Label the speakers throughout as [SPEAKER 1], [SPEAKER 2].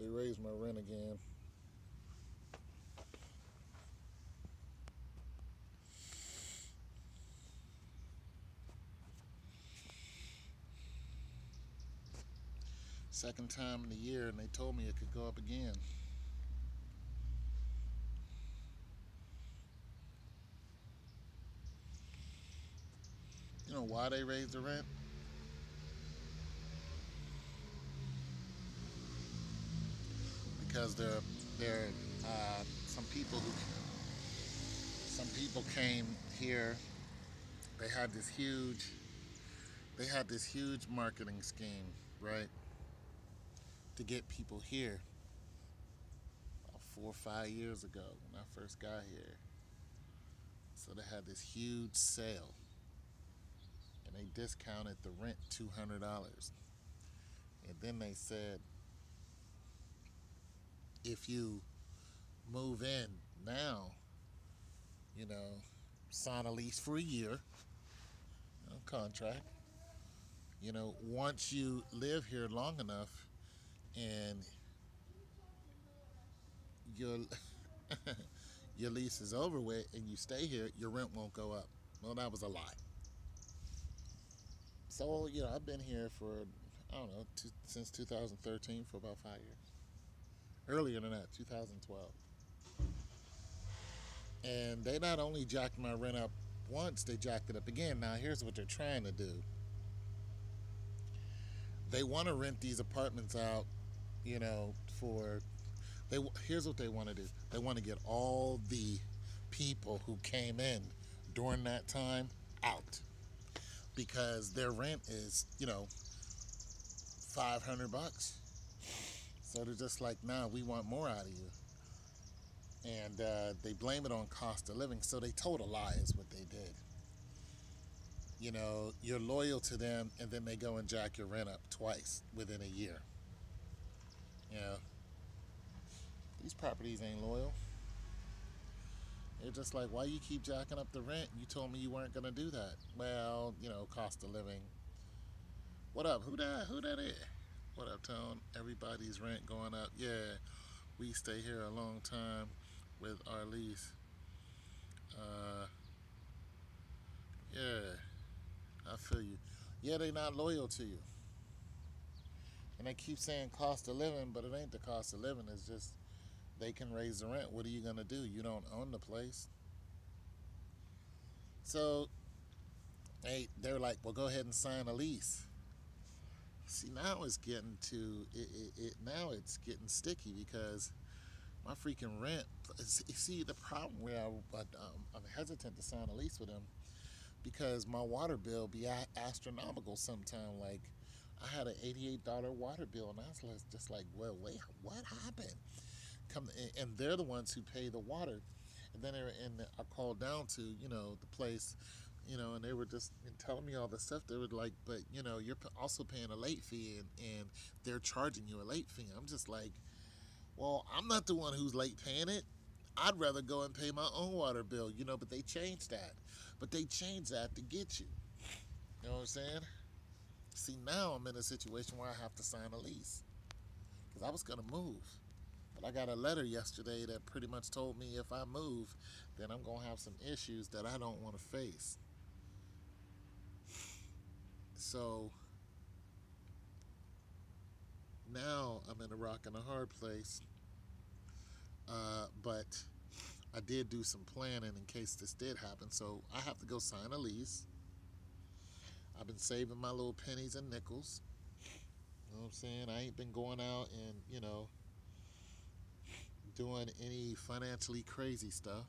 [SPEAKER 1] They raised my rent again. Second time in the year, and they told me it could go up again. You know why they raised the rent? Because there some people came here. They had this huge marketing scheme, right, to get people here. About 4 or 5 years ago, when I first got here, so they had this huge sale, and they discounted the rent $200, and then they said if you move in now, you know, sign a lease for a year, contract. Once you live here long enough and your your lease is over with and you stay here, your rent won't go up. Well, that was a lie. So, I've been here for, I don't know, since 2013, for about 5 years. Earlier than that, 2012. And they not only jacked my rent up once, they jacked it up again. Now, here's what they're trying to do. They want to rent these apartments out, for here's what they want to do. They want to get all the people who came in during that time out, because their rent is, $500. So they're just like, nah, we want more out of you. And they blame it on cost of living. So they told a lie is what they did. You're loyal to them, and then they go and jack your rent up twice within a year. You know, these properties ain't loyal. They're just like, why you keep jacking up the rent? You told me you weren't gonna do that. Well, cost of living. What up? Who that? Who that is? What up, Tone? Everybody's rent going up. Yeah, we stay here a long time with our lease. Uh, yeah, I feel you. Yeah, they not loyal to you. And they keep saying cost of living, but it ain't the cost of living. It's just they can raise the rent. What are you gonna do? You don't own the place. So they're like, well, go ahead and sign a lease. See, now it's getting to now it's getting sticky, because my freaking rent. See, the problem where I'm hesitant to sign a lease with them, because my water bill be astronomical sometime. Like, I had an $88 water bill, and I was just like, well, wait, what happened? And they're the ones who pay the water. And then I called down to the place, and they were just telling me all this stuff. They were like, but you're also paying a late fee, and they're charging you a late fee. I'm just like, well, I'm not the one who's late paying it. I'd rather go and pay my own water bill, but they changed that. But they changed that to get you. You know what I'm saying? See, now I'm in a situation where I have to sign a lease, because I was going to move. But I got a letter yesterday that pretty much told me if I move, then I'm going to have some issues that I don't want to face. So now I'm in a rock and a hard place. But I did do some planning in case this did happen. So I have to go sign a lease. I've been saving my little pennies and nickels. You know what I'm saying? I ain't been going out and, doing any financially crazy stuff.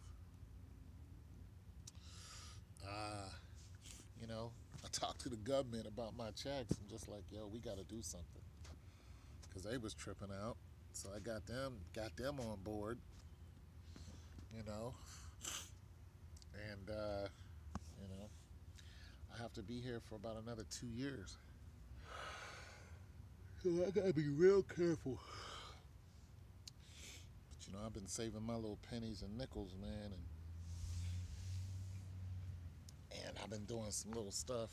[SPEAKER 1] Uh, I talked to the government about my checks. I'm just like, yo, we got to do something, because they was tripping out. So I got them on board, you know, and you know, I have to be here for about another 2 years. So I gotta be real careful. But I've been saving my little pennies and nickels, man, and I've been doing some little stuff,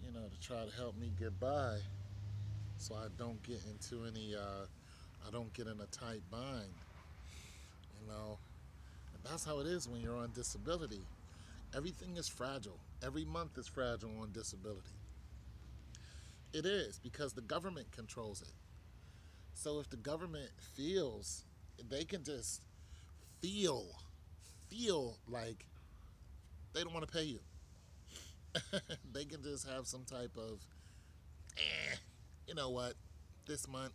[SPEAKER 1] to try to help me get by, so I don't get into any I don't get in a tight bind, you know. And that's how it is when you're on disability. Everything is fragile. Every month is fragile on disability. It is because the government controls it. So if the government feels, they can just feel, feel like they don't want to pay you. They can just have some type of, eh, you know what, this month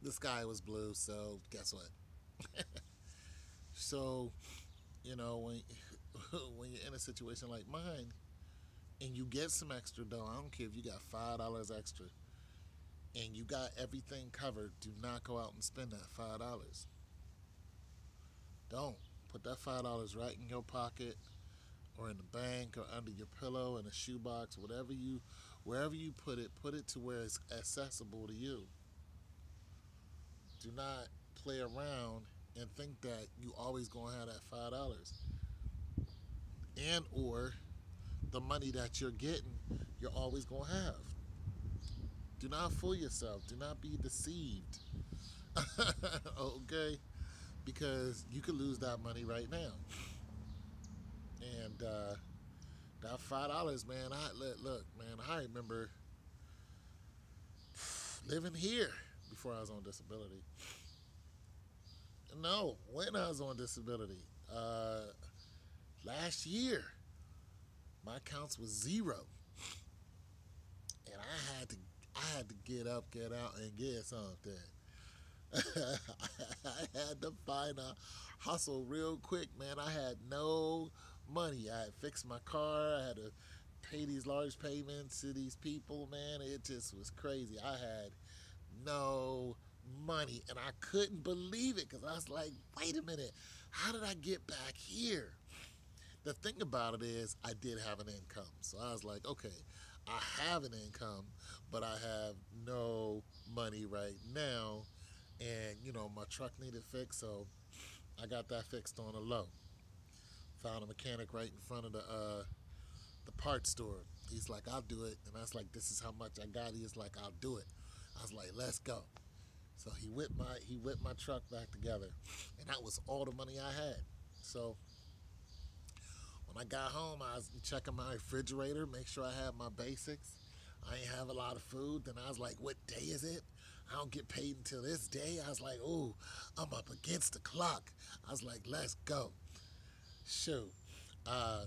[SPEAKER 1] the sky was blue, so guess what? So, when when you're in a situation like mine and you get some extra dough, I don't care if you got $5 extra and you got everything covered, do not go out and spend that $5. Don't. Put that $5 right in your pocket or in the bank or under your pillow in a shoebox, wherever you put it to where it's accessible to you. Do not play around and think that you always gonna have that $5 and or the money that you're getting you're always gonna have. Do not fool yourself. Do not be deceived. Okay, because you could lose that money right now. And that $5, man. Look, man. I remember living here before I was on disability. No, when I was on disability, last year, my accounts was zero, and I had to get up, get out, and get something. I had to find a hustle real quick, man. I had no money. I had fixed my car. I had to pay these large payments to these people, man. It just was crazy. I had no money, and I couldn't believe it because I was like, wait a minute, how did I get back here? The thing about it is, I did have an income. So I was like, okay, I have an income, but I have no money right now. And, my truck needed fixed, so I got that fixed on a low. Found a mechanic right in front of the parts store. He's like, I'll do it. And I was like, this is how much I got. He's like, I'll do it. I was like, let's go. So he whipped my truck back together. And that was all the money I had. So when I got home, I was checking my refrigerator, make sure I had my basics. I ain't have a lot of food. Then I was like, what day is it? I don't get paid until this day. I was like, ooh, I'm up against the clock. I was like, let's go. Shoot. Uh,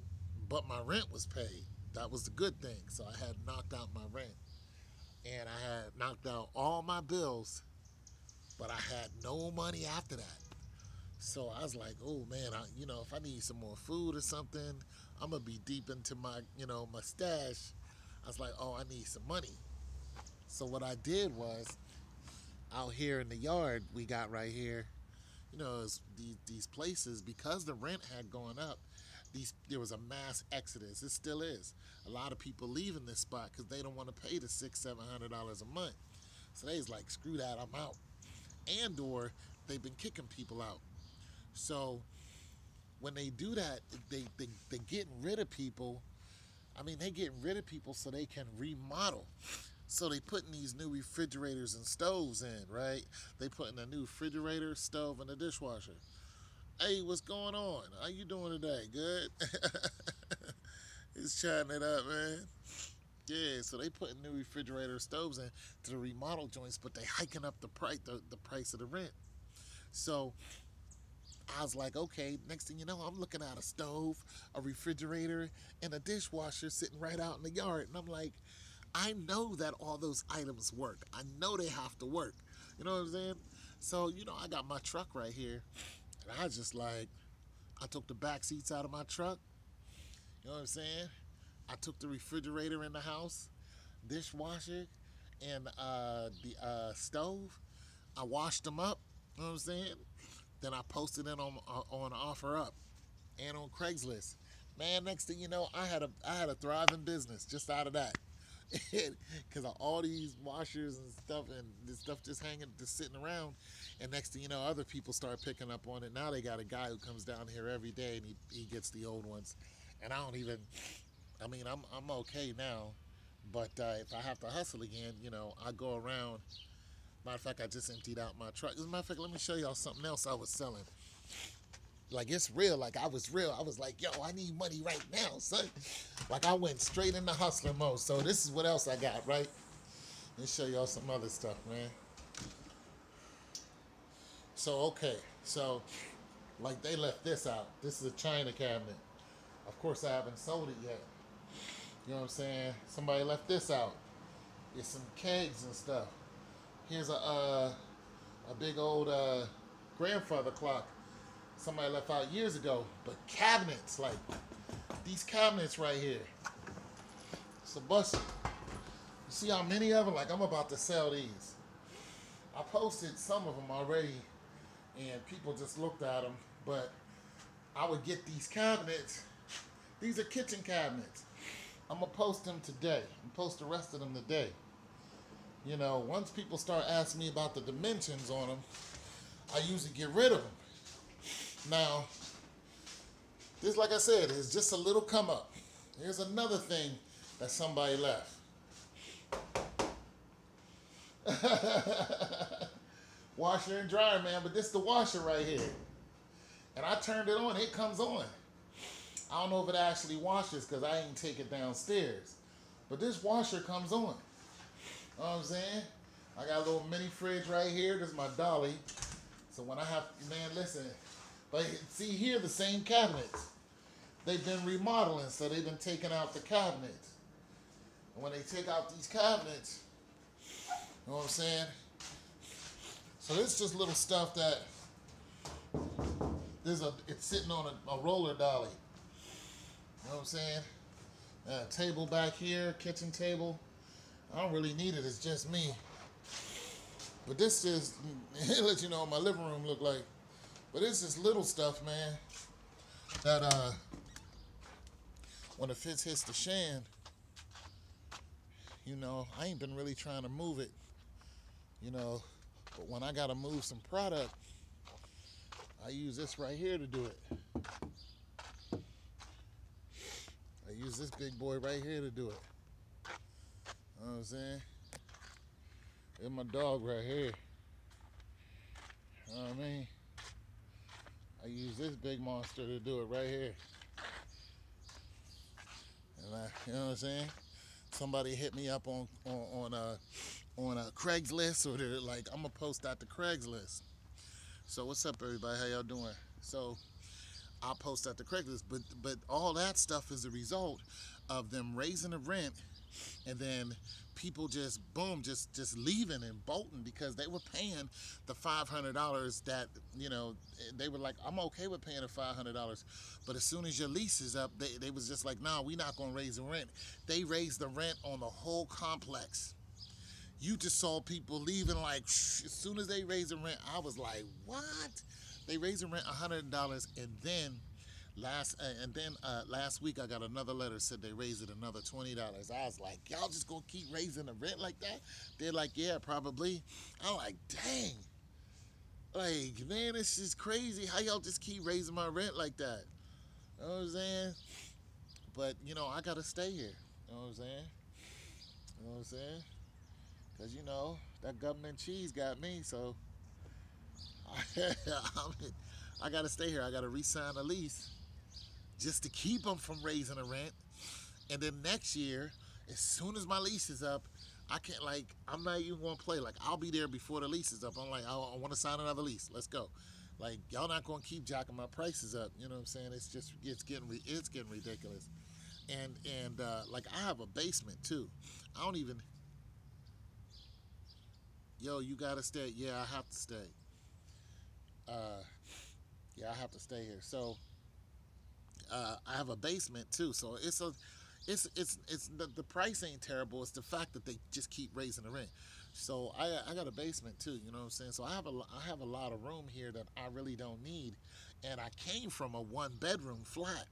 [SPEAKER 1] but my rent was paid. That was the good thing. So I had knocked out my rent. And I had knocked out all my bills, but I had no money after that. So I was like, oh man, if I need some more food or something, I'm gonna be deep into my stash. I was like, oh, I need some money. So what I did was, out here in the yard we got right here, these places, because the rent had gone up, there was a mass exodus. It still is. A lot of people leaving this spot because they don't want to pay the $600-700 a month. So they was like, screw that, I'm out. And or they've been kicking people out. So when they do that, they getting rid of people. I mean, they getting rid of people so they can remodel. So they putting these new refrigerators and stoves in, right? They putting a new refrigerator, stove, and a dishwasher. Hey, what's going on? How you doing today? Good? Just chatting it up, man. Yeah, so they putting new refrigerator stoves in to the remodel joints, but they hiking up the price of the rent. So I was like, okay, next thing you know, I'm looking at a stove, a refrigerator, and a dishwasher sitting right out in the yard. And I'm like, I know that all those items work. I know they have to work. You know what I'm saying? So, I got my truck right here. And I just like, I took the back seats out of my truck. You know what I'm saying? I took the refrigerator in the house, dishwasher, and the stove. I washed them up. You know what I'm saying? Then I posted it on OfferUp and on Craigslist. Man, next thing you know, I had a thriving business just out of that, because of all these washers and stuff, and this stuff just sitting around. And next thing you know, other people start picking up on it. Now they got a guy who comes down here every day, and he gets the old ones. And I don't even. I mean, I'm okay now, But if I have to hustle again, I go around. Matter of fact, I just emptied out my truck. As a matter of fact, let me show y'all something else I was selling. Like, it's real. Like, I was real. I was like, yo, I need money right now, son. Like, I went straight into hustler mode. So this is what else I got, right? Let me show y'all some other stuff, man. So, okay. So, like, they left this out. This is a China cabinet. Of course, I haven't sold it yet. You know what I'm saying? Somebody left this out. It's some kegs and stuff. Here's a big old grandfather clock somebody left out years ago. But cabinets, like these cabinets right here, it's a bust. You see how many of them? Like, I'm about to sell these. I posted some of them already, and people just looked at them. But I would get these cabinets. These are kitchen cabinets. I'm gonna post them today. I'm gonna post the rest of them today. Once people start asking me about the dimensions on them, I usually get rid of them. Now, this, like I said, is just a little come up. Here's another thing that somebody left. Washer and dryer, man, but this is the washer right here. And I turned it on, it comes on. I don't know if it actually washes because I ain't take it downstairs. But this washer comes on. You know what I'm saying? I got a little mini fridge right here. This is my dolly. So when I have, man, listen. But see here, the same cabinets. They've been remodeling, so they've been taking out the cabinets. And when they take out these cabinets, you know what I'm saying? So this is just little stuff that, it's sitting on a roller dolly. You know what I'm saying? Table back here, kitchen table. I don't really need it, it's just me. But this just, it lets you know what my living room look like. But it's just little stuff, man, that when the fits hits the shan, I ain't been really trying to move it, but when I gotta move some product, I use this right here to do it. I use this big boy right here to do it. You know what I'm saying? There's my dog right here. You know what I mean? I use this big monster to do it right here. And you know what I'm saying? Somebody hit me up on a Craigslist, or they're like, I'm gonna post that to Craigslist. So what's up, everybody? How y'all doing? So I'll post that to Craigslist, but all that stuff is a result of them raising the rent, and then people just boom, just leaving and bolting because they were paying the $500 that they were like, I'm okay with paying the $500, but as soon as your lease is up, they was just like, nah, we're not gonna raise the rent. They raised the rent on the whole complex. You just saw people leaving like as soon as they raised the rent. I was like, what? They raised the rent $100, and then last week I got another letter said they raised it another $20. I was like, y'all just gonna keep raising the rent like that? They're like, yeah, probably. I'm like, dang. Like, man, it's just crazy how y'all just keep raising my rent like that. You know what I'm saying? But, I gotta stay here. You know what I'm saying? You know what I'm saying? Because, that government cheese got me, so I gotta stay here. I gotta re-sign a lease just to keep them from raising the rent. And then next year, as soon as my lease is up, I'm not even gonna play. Like, I'll be there before the lease is up. I'm like, I want to sign another lease. Let's go. Like, y'all not gonna keep jacking my prices up. You know what I'm saying? It's getting ridiculous. And like, I have a basement too. I don't even. Yo, you gotta stay. Yeah, I have to stay. Yeah, I have to stay here. So I have a basement too. So it's the price ain't terrible. It's the fact that they just keep raising the rent. So I got a basement too. You know what I'm saying? So I have a lot of room here that I really don't need, and I came from a 1-bedroom flat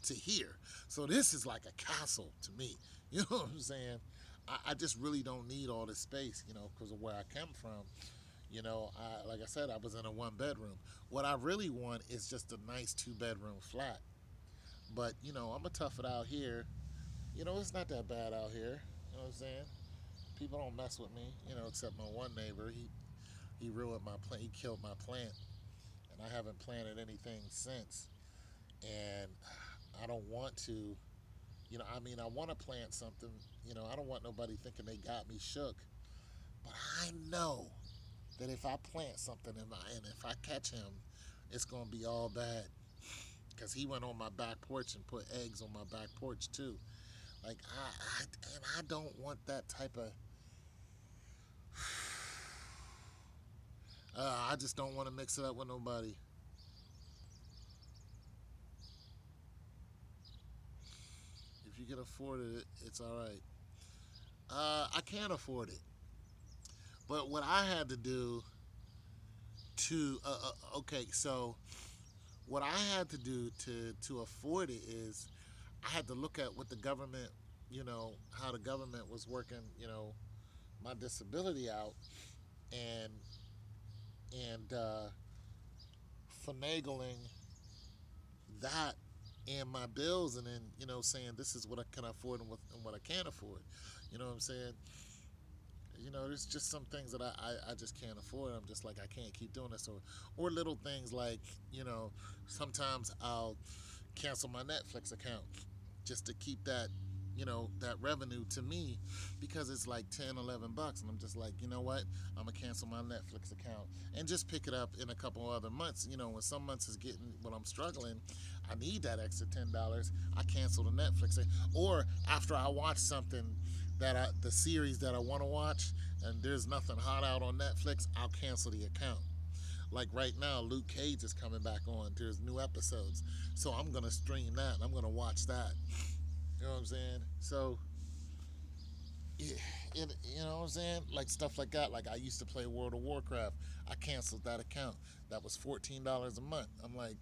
[SPEAKER 1] to here. So this is like a castle to me. You know what I'm saying? I just really don't need all this space, because of where I come from. Like I said, I was in a 1-bedroom. What I really want is just a nice 2-bedroom flat. But, I'm going to tough it out here. It's not that bad out here. You know what I'm saying? People don't mess with me, except my one neighbor. He ruined my plant. He killed my plant, and I haven't planted anything since. And I don't want to, I want to plant something. I don't want nobody thinking they got me shook. But I know that if I plant something and if I catch him, it's gonna be all bad. Cause he went on my back porch and put eggs on my back porch too. Like I don't want that type of. I just don't want to mix it up with nobody. If you can afford it, it's all right. I can't afford it. But what I had to do to okay, so what I had to do to afford it is I had to look at what the government, how the government was working, my disability out, and and finagling that and my bills, and then saying this is what I can afford and what I can't afford. You know what I'm saying? There's just some things that I just can't afford. I'm just like I can't keep doing this, or little things like sometimes I'll cancel my Netflix account just to keep that revenue to me because it's like 10, $11, and I'm just like, you know what, I'm gonna cancel my Netflix account and just pick it up in a couple other months. When some months is getting when I'm struggling, I need that extra $10. I cancel the Netflix, or after I watch something the series that I want to watch and there's nothing hot out on Netflix, I'll cancel the account. Like right now, Luke Cage is coming back on. There's new episodes, so I'm gonna stream that. I'm gonna watch that. You know what I'm saying? So, yeah, you know what I'm saying? Like stuff like that. Like I used to play World of Warcraft. I canceled that account. That was $14 a month. I'm like,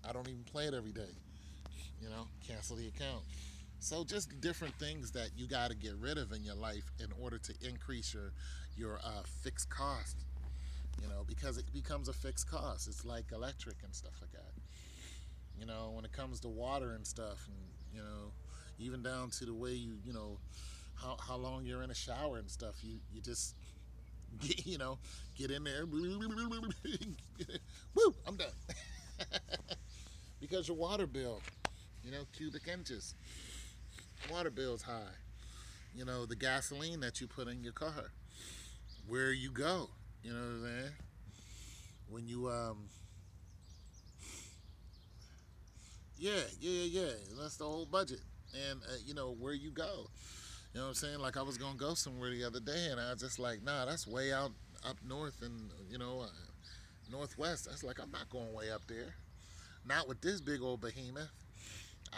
[SPEAKER 1] I don't even play it every day. Cancel the account. So just different things that you got to get rid of in your life in order to increase your fixed cost. Because it becomes a fixed cost. It's like electric and stuff like that. When it comes to water and stuff, and even down to the way how long you're in a shower and stuff. You just get in there. Woo! I'm done. Because your water bill, cubic inches. Water bill's high. The gasoline that you put in your car, where you go. You know what I'm saying? When you yeah. That's the whole budget, and where you go. You know what I'm saying? Like I was gonna go somewhere the other day, and I was just like, nah, that's way out up north, and northwest. That's like I'm not going way up there. Not with this big old behemoth.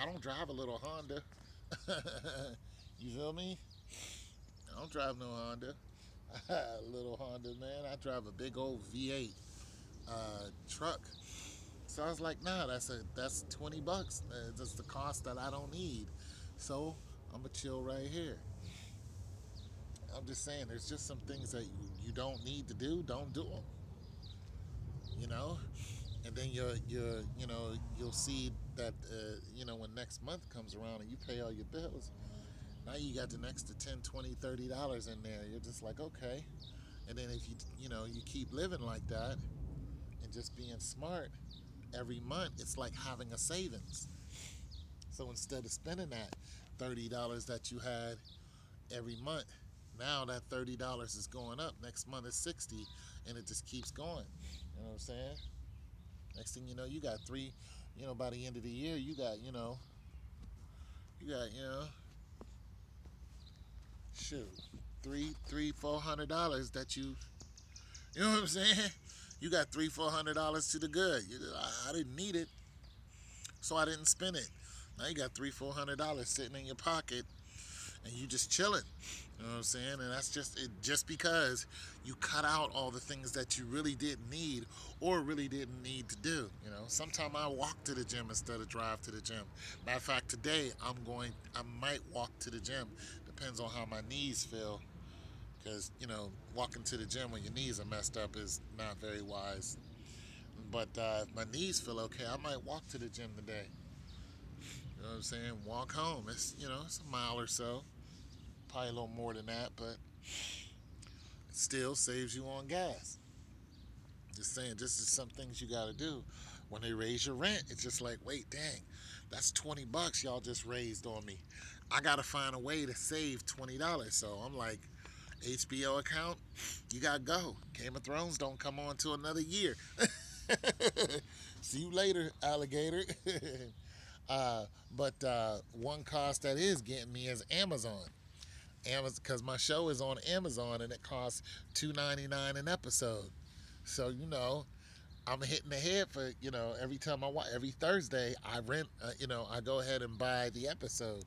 [SPEAKER 1] I don't drive a little Honda. You feel me? I don't drive no Honda. Little Honda, man. I drive a big old V8 truck. So I was like, nah, that's $20. That's the cost that I don't need. So I'm gonna chill right here. I'm just saying, there's just some things that you don't need to do. Don't do them. You know, and then you'll see that when next month comes around and you pay all your bills, now you got an extra 10, 20, $30 in there. You're just like, okay. And then if you keep living like that and just being smart, every month it's like having a savings. So instead of spending that $30 that you had every month, now that $30 is going up. Next month is 60, and it just keeps going. You know what I'm saying? Next thing you know, you got three. By the end of the year, you got shoot, $400 that you know what I'm saying? You got $400 to the good. I didn't need it, so I didn't spend it. Now you got $400 sitting in your pocket, and you just chilling. You know what I'm saying? And that's just because you cut out all the things that you really didn't need or really didn't need to do. Sometimes I walk to the gym instead of drive to the gym. Matter of fact, today I might walk to the gym. Depends on how my knees feel. Because, walking to the gym when your knees are messed up is not very wise. But if my knees feel okay, I might walk to the gym today. You know what I'm saying? Walk home. It's a mile or so. probably a little more than that, but it still saves you on gas. Just saying, this is some things you got to do. When they raise your rent, it's just like, wait, dang, that's $20 y'all just raised on me. I got to find a way to save $20. So I'm like, HBO account, you got to go. Game of Thrones don't come on till another year. See you later, alligator. But one cost that is getting me is Amazon. Amazon, because my show is on Amazon and it costs $2.99 an episode. So I'm hitting the head for every time I watch. Every Thursday I rent. I go ahead and buy the episode.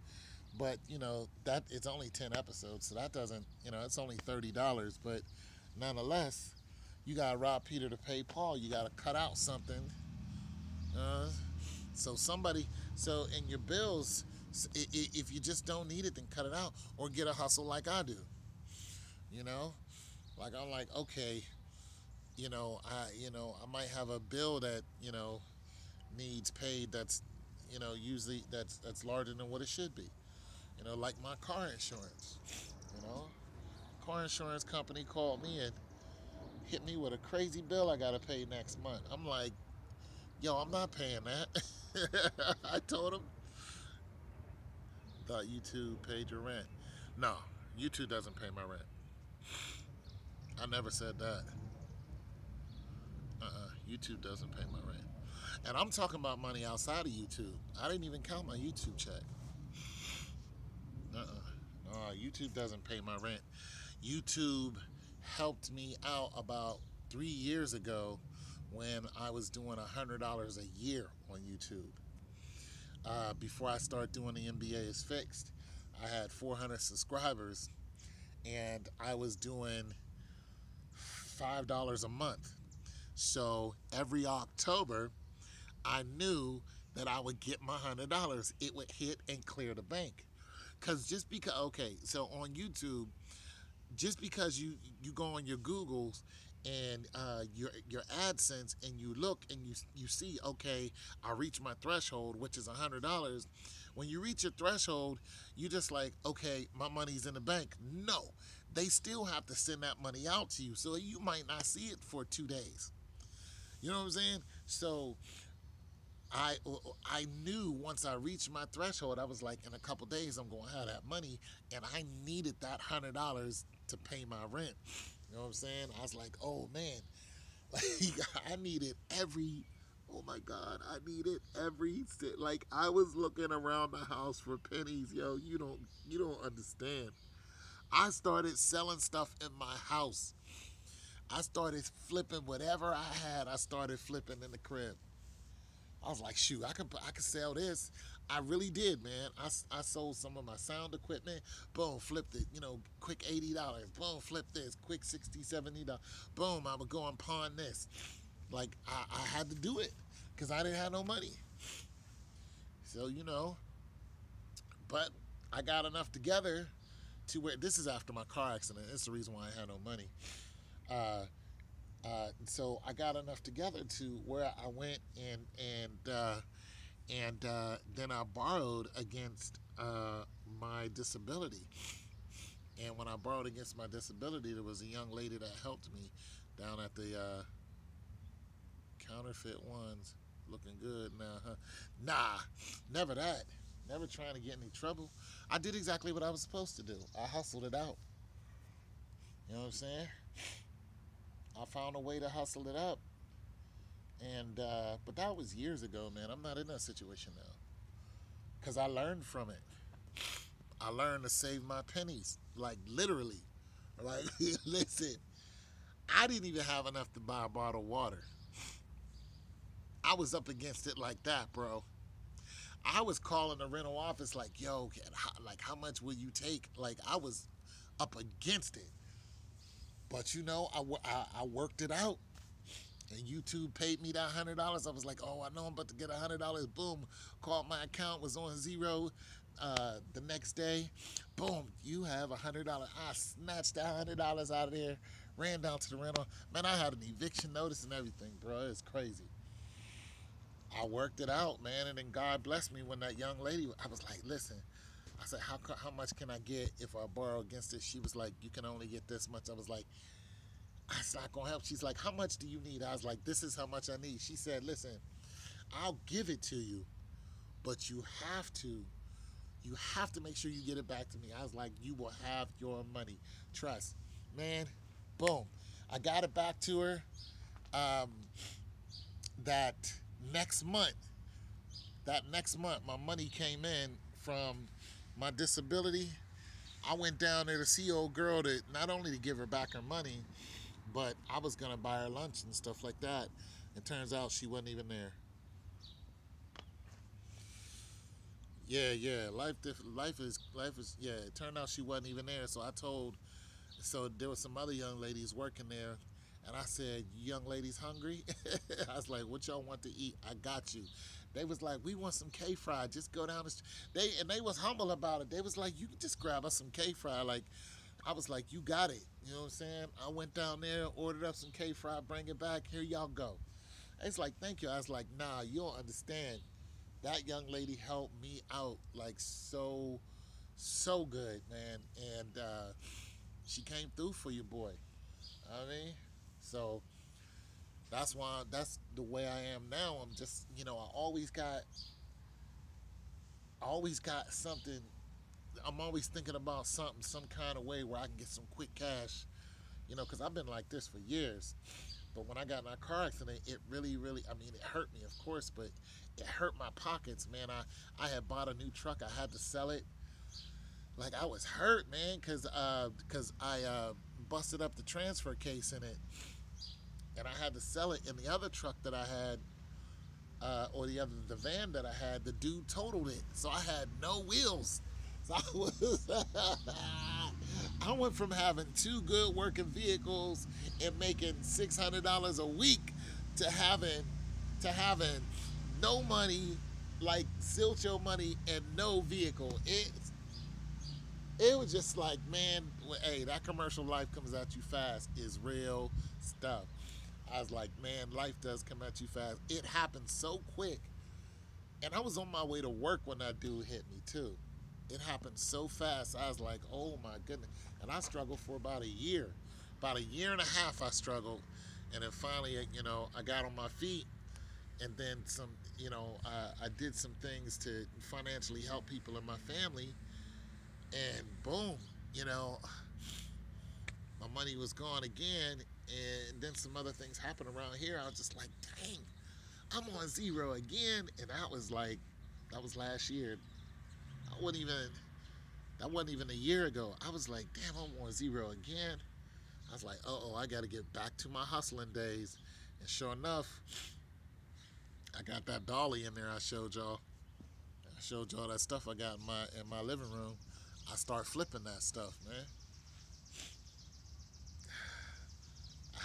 [SPEAKER 1] But that it's only 10 episodes, so that doesn't it's only $30. But nonetheless, you gotta rob Peter to pay Paul. You gotta cut out something. Uh, so in your bills, if you just don't need it, then cut it out or get a hustle like I do. You know, like I'm like, okay, I might have a bill that needs paid. That's usually that's larger than what it should be. Like my car insurance. You know, car insurance company called me and hit me with a crazy bill I gotta pay next month. I'm like, yo, I'm not paying that. I told him, thought YouTube paid your rent. No, YouTube doesn't pay my rent. I never said that. YouTube doesn't pay my rent. And I'm talking about money outside of YouTube. I didn't even count my YouTube check. No, YouTube doesn't pay my rent. YouTube helped me out about 3 years ago when I was doing $100 a year on YouTube. Before I started doing the NBA is Fixed, I had 400 subscribers and I was doing $5 a month. So every October, I knew that I would get my $100. It would hit and clear the bank. Cause just because, okay, so on YouTube, just because you go on your Googles and your AdSense and you look and you see, okay, I reach my threshold, which is $100. When you reach your threshold, you just like, okay, my money's in the bank. No, they still have to send that money out to you, so you might not see it for 2 days. You know what I'm saying? So I I knew once I reached my threshold, I was like, in a couple days I'm gonna have that money, and I needed that $100 to pay my rent. You know what I'm saying? I was like, oh man, like I needed every. Oh my God, I needed every. Like I was looking around the house for pennies, yo. You don't understand. I started selling stuff in my house. I started flipping whatever I had. I started flipping in the crib. I was like, shoot, I could sell this. I really did, man. I sold some of my sound equipment. Boom, flipped it. Quick $80. Boom, flip this. Quick $60, $70. Boom, I would go and pawn this. Like I had to do it because I didn't have no money. So but I got enough together to where this is after my car accident. It's the reason why I had no money. Uh, so I got enough together to where I went and then I borrowed against my disability. And when I borrowed against my disability, there was a young lady that helped me down at the counterfeit ones. Looking good now, huh? Nah, never that. Never trying to get any trouble. I did exactly what I was supposed to do. I hustled it out. You know what I'm saying? I found a way to hustle it up. And but that was years ago, man. I'm not in that situation now. Cause I learned from it. I learned to save my pennies. Like literally. Like listen, I didn't even have enough to buy a bottle of water. I was up against it like that, bro. I was calling the rental office like, yo, like how much will you take? Like I was up against it. But I worked it out. And YouTube paid me that $100. I was like, oh, I know I'm about to get $100. Boom. Called my account, was on zero. The next day, boom, you have $100. I snatched that $100 out of there, ran down to the rental. Man, I had an eviction notice and everything, bro. It's crazy. I worked it out, man, and then God blessed me when that young lady, I was like, listen, I said, how much can I get if I borrow against it? She was like, you can only get this much. I was like, that's not gonna help. She's like, how much do you need? I was like, this is how much I need. She said, listen, I'll give it to you, but you have to make sure you get it back to me. I was like, you will have your money. Trust. Man, boom. I got it back to her. Um, that next month, my money came in from my disability. I went down there to see old girl to not only to give her back her money, but I was gonna buy her lunch and stuff like that. It turns out she wasn't even there. Yeah, yeah. Life is. Yeah. It turned out she wasn't even there. So there was some other young ladies working there, and I said, "You young ladies hungry?" I was like, "What y'all want to eat? I got you." They was like, "We want some K fry. Just go down the street." They was humble about it. They was like, "You can just grab us some K fry." Like, I was like, "You got it." You know what I'm saying? I went down there, ordered up some K fry, bring it back. Here y'all go. It's like, "Thank you." I was like, "Nah, you don't understand. That young lady helped me out like so good, man, and she came through for you, boy. I mean, so that's the way I am now. I'm just, I always got something. I'm always thinking about something, some kind of way where I can get some quick cash, because I've been like this for years. But when I got in that car accident, it really, really, I mean, it hurt me, of course, but it hurt my pockets, man. I had bought a new truck. I had to sell it. Like, I was hurt, man, cause I busted up the transfer case in it, and I had to sell it. In the other truck that I had, or the van that I had, the dude totaled it, so I had no wheels. So I went from having two good working vehicles and making $600 a week to having no money, like silt your money and no vehicle. It was just like, man, hey, that commercial life comes at you fast is real stuff. I was like, man, life does come at you fast. It happened so quick. And I was on my way to work when that dude hit me, too. It happened so fast. I was like, oh my goodness. And I struggled for about a year. About a year and a half, I struggled. And then finally, I got on my feet. And then I did some things to financially help people in my family. And boom, you know, my money was gone again. And then some other things happened around here. I was just like, dang, I'm on zero again. And that was last year. I wasn't even, that wasn't even a year ago. I was like, damn, I'm on zero again. I was like, oh, I got to get back to my hustling days. And sure enough, I got that dolly in there I showed y'all. I showed y'all that stuff I got in my living room. I start flipping that stuff, man.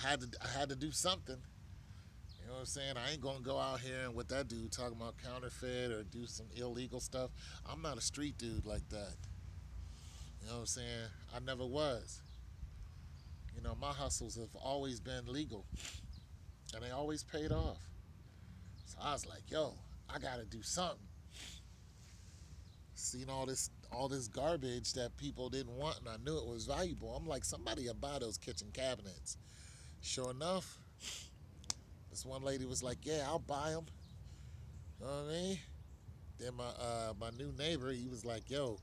[SPEAKER 1] I had to do something. You know what I'm saying? I ain't gonna go out here and with that dude talking about counterfeit or do some illegal stuff. I'm not a street dude like that. You know what I'm saying? I never was. My hustles have always been legal and they always paid off. So I was like, yo, I gotta do something. Seen all this garbage that people didn't want and I knew it was valuable. I'm like, somebody will buy those kitchen cabinets. Sure enough, this one lady was like, yeah, I'll buy them. You know what I mean? Then my new neighbor, he was like, yo,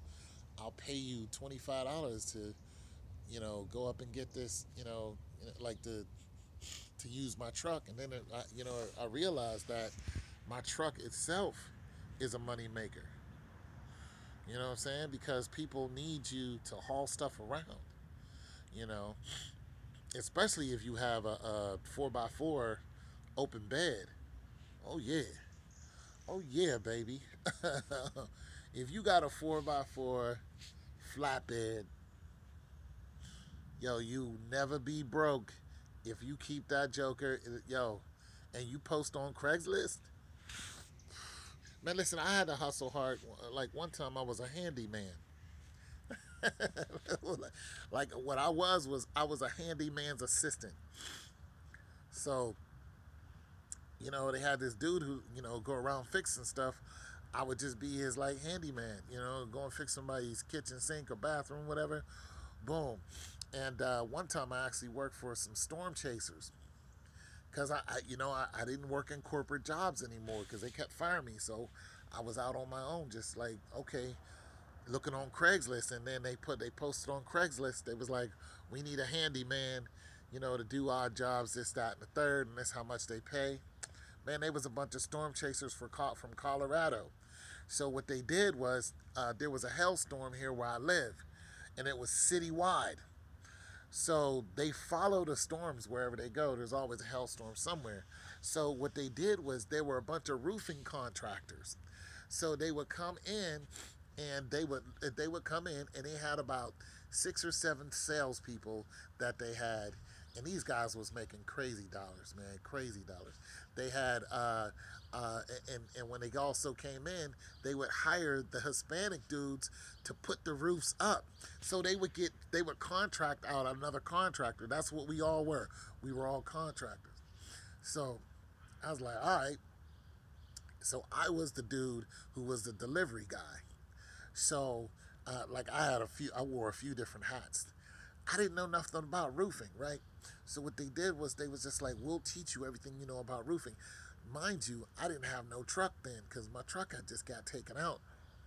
[SPEAKER 1] I'll pay you $25 to, go up and get this, like to use my truck. And then I realized that my truck itself is a money maker. You know what I'm saying? Because people need you to haul stuff around. You know, especially if you have a 4x4 open bed. Oh yeah, oh yeah, baby. If you got a 4x4 flatbed, yo, you never be broke if you keep that joker, yo, and you post on Craigslist. Man, listen, I had to hustle hard. Like one time I was a handyman. Like what I was I was a handyman's assistant. So, they had this dude who, go around fixing stuff. I would just be his like handyman, go and fix somebody's kitchen sink or bathroom, whatever. Boom. And one time I actually worked for some storm chasers because I didn't work in corporate jobs anymore because they kept firing me. So I was out on my own, just like, okay, looking on Craigslist, and then they posted on Craigslist. They was like, we need a handyman, to do odd jobs, this, that, and the third, and this how much they pay. Man, they was a bunch of storm chasers from Colorado. So what they did was there was a hailstorm here where I live, and it was citywide. So they follow the storms wherever they go. There's always a hailstorm somewhere. So what they did was there were a bunch of roofing contractors. So they would come in, and they would come in, and they had about 6 or 7 salespeople that they had, and these guys was making crazy dollars, man, crazy dollars. They had and when they also came in, they would hire the Hispanic dudes to put the roofs up. So they would contract out another contractor. That's what we all were. We were all contractors. So I was like, all right. So I was the dude who was the delivery guy. So like I wore a few different hats. I didn't know nothing about roofing, right? So what they did was they was just like, we'll teach you everything you know about roofing. Mind you, I didn't have no truck then because my truck had just got taken out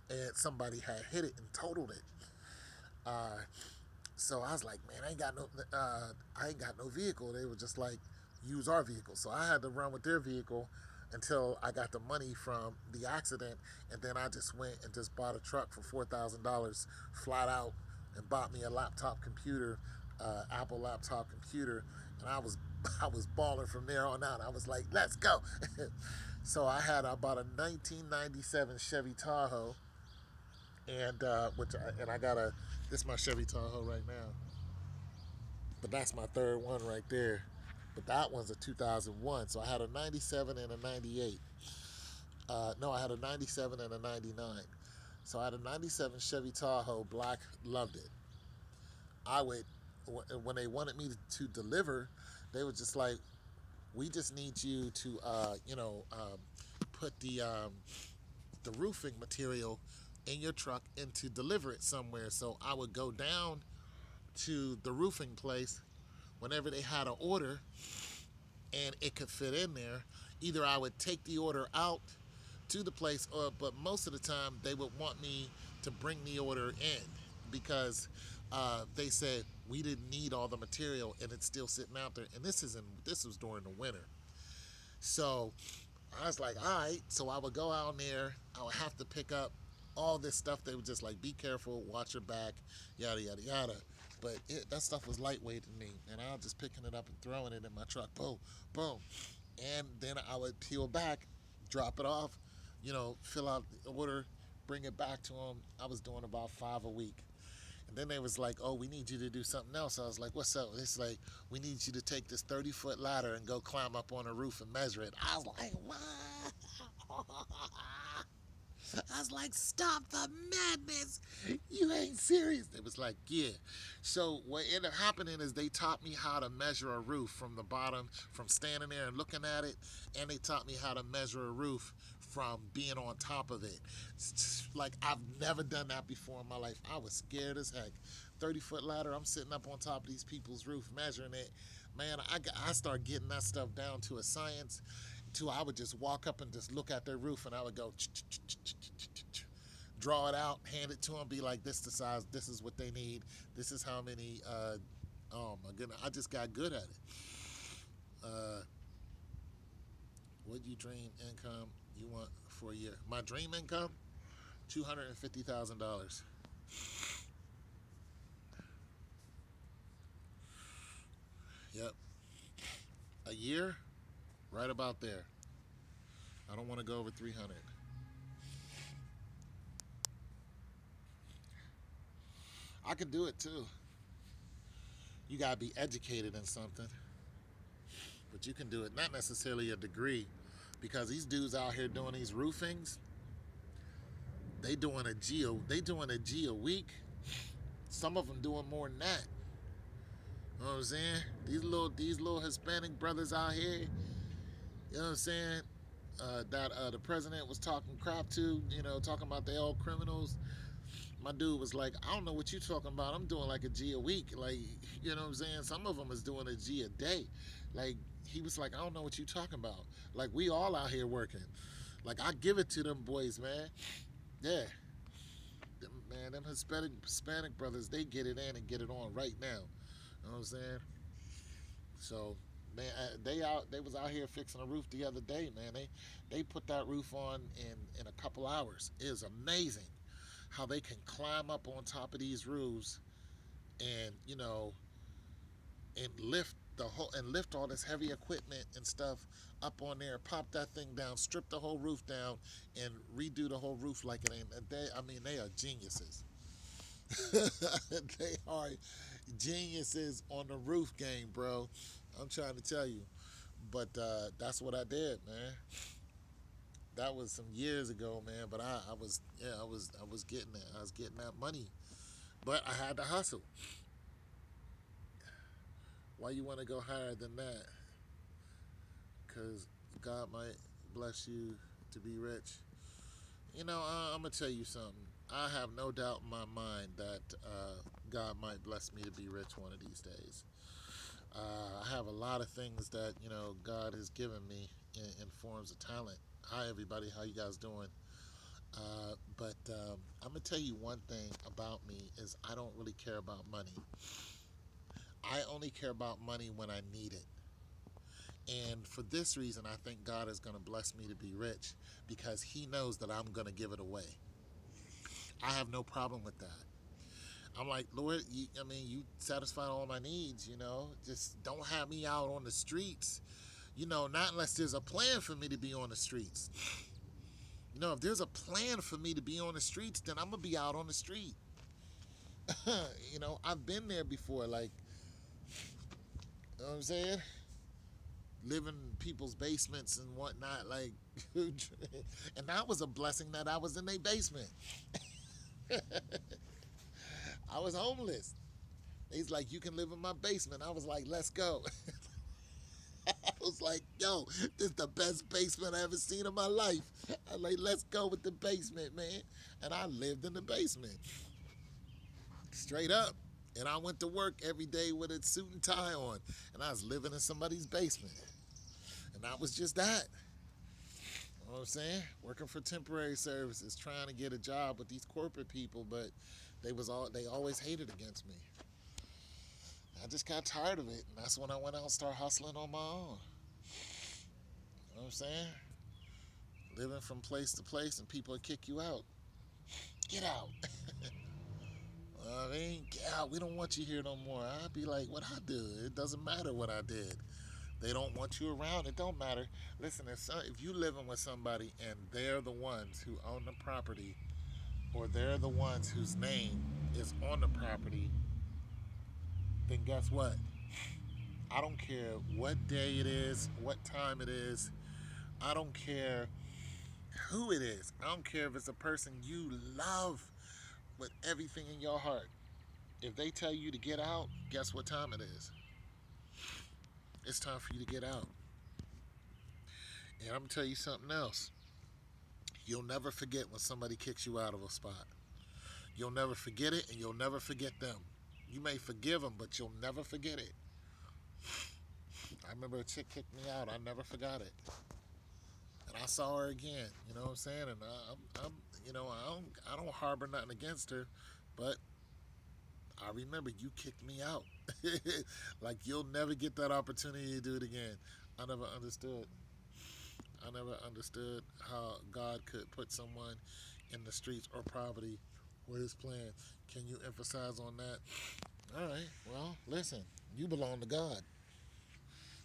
[SPEAKER 1] and somebody had hit it and totaled it. Uh, so I was like, man, I ain't got no vehicle. They were just like, use our vehicle. So I had to run with their vehicle until I got the money from the accident, and then I just went and just bought a truck for $4,000 flat out and bought me a laptop computer, Apple laptop computer, and I was balling from there on out. I was like, let's go. So I bought a 1997 Chevy Tahoe, and I got this is my Chevy Tahoe right now, but that's my third one right there. But that one's a 2001. So I had a 97 and a 98. No, I had a 97 and a 99. So I had a 97 Chevy Tahoe, black, loved it. When they wanted me to deliver, they were just like, we just need you to, put the roofing material in your truck and to deliver it somewhere. So I would go down to the roofing place whenever they had an order and it could fit in there. Either I would take the order out to the place, but most of the time they would want me to bring the order in because they said we didn't need all the material and it's still sitting out there. And this was during the winter. So I was like, all right. So I would go out there. I would have to pick up all this stuff. They would just like, be careful, watch your back, yada, yada, yada. But that stuff was lightweight to me. And I was just picking it up and throwing it in my truck. Boom, boom. And then I would peel back, drop it off, fill out the order, bring it back to them. I was doing about 5 a week. And then they was like, oh, we need you to do something else. I was like, what's up? It's like, we need you to take this 30-foot ladder and go climb up on a roof and measure it. I was like, what? I was like, stop the madness. You ain't serious. It was like, yeah. So what ended up happening is they taught me how to measure a roof from the bottom, from standing there and looking at it, and they taught me how to measure a roof from being on top of it. Like, I've never done that before in my life. I was scared as heck. 30-foot ladder, I'm sitting up on top of these people's roof measuring it. Man, I started getting that stuff down to a science. I would just walk up and just look at their roof, and I would go draw it out, hand it to them, be like, this the size, this is what they need, this is how many. Oh my goodness, I just got good at it. What you dream income you want for a year? My dream income, $250,000. Yep. A year, right about there. I don't want to go over 300. I could do it too. You gotta be educated in something, but you can do it. Not necessarily a degree, because these dudes out here doing these roofings, they doing a G a week. Some of them doing more than that. You know what I'm saying? These little Hispanic brothers out here, you know what I'm saying? that the president was talking crap to, talking about they all criminals. My dude was like, I don't know what you talking about. I'm doing like a G a week. Like, you know what I'm saying? Some of them is doing a G a day. Like, he was like, I don't know what you talking about. Like, we all out here working. Like, I give it to them boys, man. Yeah. Man, them Hispanic brothers, they get it in and get it on right now. You know what I'm saying? So, man, they was out here fixing a roof the other day, man. They put that roof on in a couple hours. It is amazing how they can climb up on top of these roofs and and lift all this heavy equipment and stuff up on there, pop that thing down, strip the whole roof down, and redo the whole roof like it ain't. They are geniuses. They are geniuses on the roof game, bro. I'm trying to tell you. But that's what I did, man. That was some years ago, man. But I was getting it. I was getting that money. But I had to hustle. Why you want to go higher than that? Because God might bless you to be rich. I'm gonna tell you something. I have no doubt in my mind that God might bless me to be rich one of these days. I have a lot of things that God has given me in forms of talent. Hi everybody, how you guys doing? But I'm gonna tell you one thing about me is I don't really care about money. I only care about money when I need it. And for this reason, I think God is going to bless me to be rich because He knows that I'm going to give it away. I have no problem with that. I'm like, Lord, you satisfy all my needs, just don't have me out on the streets, not unless there's a plan for me to be on the streets. If there's a plan for me to be on the streets, then I'm going to be out on the street. I've been there before, like, you know what I'm saying? Living in people's basements and whatnot, like, and that was a blessing that I was in their basement. I was homeless. He's like, you can live in my basement. I was like, let's go. I was like, yo, this is the best basement I ever seen in my life. I was like, let's go with the basement, man. And I lived in the basement. Straight up. And I went to work every day with a suit and tie on. And I was living in somebody's basement. And that was just that. You know what I'm saying? Working for temporary services, trying to get a job with these corporate people, but they always hated against me. I just got tired of it, and that's when I went out and started hustling on my own. You know what I'm saying? Living from place to place, and people would kick you out. Get out. Get out. We don't want you here no more. I'd be like, what I do? It doesn't matter what I did. They don't want you around. It don't matter. Listen, if you living with somebody and they're the ones who own the property, or they're the ones whose name is on the property, then guess what? I don't care what day it is, what time it is. I don't care who it is. I don't care if it's a person you love with everything in your heart. If they tell you to get out, guess what time it is? It's time for you to get out. And I'm going to tell you something else. You'll never forget when somebody kicks you out of a spot. You'll never forget it, and you'll never forget them. You may forgive them, but you'll never forget it. I remember a chick kicked me out. I never forgot it. And I saw her again. You know what I'm saying? And I don't harbor nothing against her, but I remember you kicked me out. Like, you'll never get that opportunity to do it again. I never understood. I never understood how God could put someone in the streets or poverty with His plan. Can you emphasize on that? All right, well, listen, you belong to God.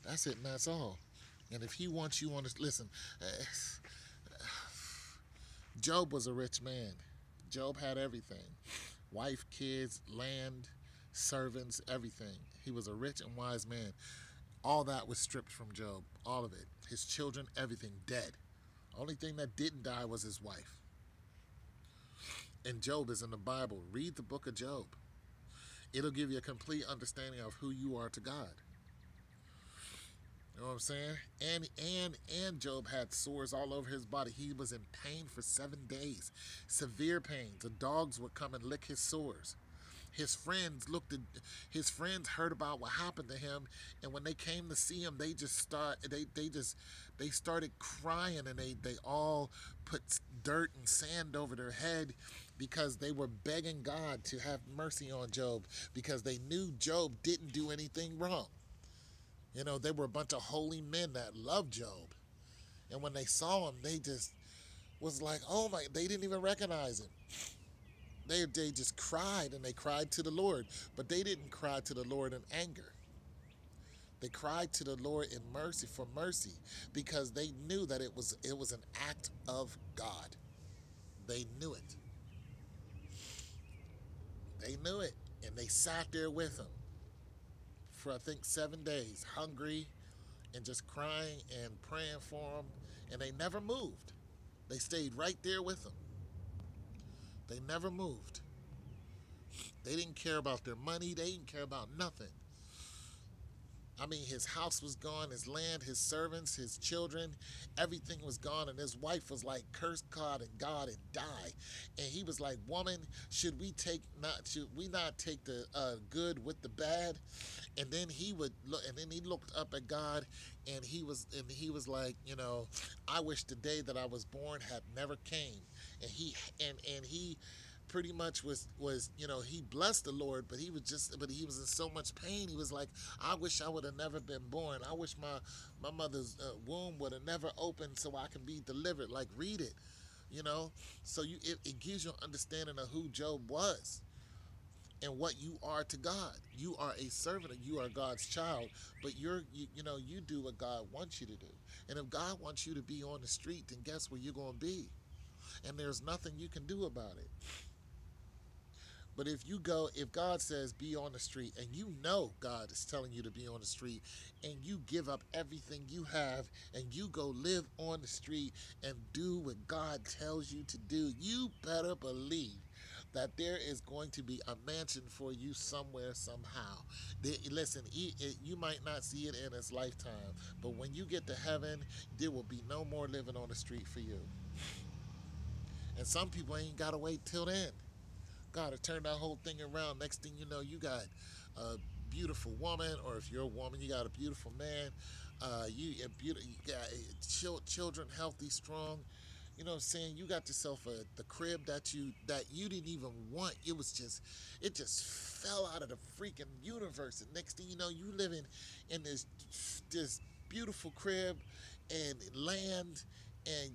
[SPEAKER 1] That's it, and that's all. And if He wants you on this, listen, Job was a rich man. Job had everything: wife, kids, land, servants, everything. He was a rich and wise man. All that was stripped from Job. All of it. His children, everything, dead. Only thing that didn't die was his wife. And Job is in the Bible. Read the book of Job. It'll give you a complete understanding of who you are to God. You know what I'm saying? And Job had sores all over his body. He was in pain for 7 days, severe pain. The dogs would come and lick his sores. His friends looked at his friends heard about what happened to him, and when they came to see him, they started crying, and they all put dirt and sand over their head because they were begging God to have mercy on Job because they knew Job didn't do anything wrong. You know, they were a bunch of holy men that loved Job. And when they saw him, they just was like, oh my, they didn't even recognize him. They just cried and they cried to the Lord. But they didn't cry to the Lord in anger. They cried to the Lord in mercy for mercy because they knew that it was an act of God. They knew it. They knew it. And they sat there with him for I think 7 days, hungry and just crying and praying for him. And they never moved. They stayed right there with him. They never moved. They didn't care about their money. They didn't care about nothing. I mean, his house was gone, his land, his servants, his children, everything was gone. And his wife was like, curse God and die. And he was like, woman, should we not take the good with the bad? And then he would look, and then he looked up at God, and he was like, I wish the day that I was born had never came. And he pretty much was he blessed the Lord, but he was in so much pain. He was like, I wish I would have never been born. I wish my mother's womb would have never opened so I can be delivered. Like, read it, you know. So it gives you an understanding of who Job was and what you are to God. You are a servant, and you are God's child, but you do what God wants you to do. And if God wants you to be on the street, then guess where you're going to be, and there's nothing you can do about it. But if God says be on the street, and you know God is telling you to be on the street, and you give up everything you have, and you go live on the street and do what God tells you to do, you better believe that there is going to be a mansion for you somewhere, somehow. Listen, you might not see it in its lifetime, but when you get to heaven, there will be no more living on the street for you. And some people ain't got to wait till then. God to turn that whole thing around. Next thing you know, you got a beautiful woman, or if you're a woman, you got a beautiful man. You got children, healthy, strong. You know what I'm saying? You got yourself the crib that you didn't even want. It just fell out of the freaking universe. And next thing you know, you living in this beautiful crib and land and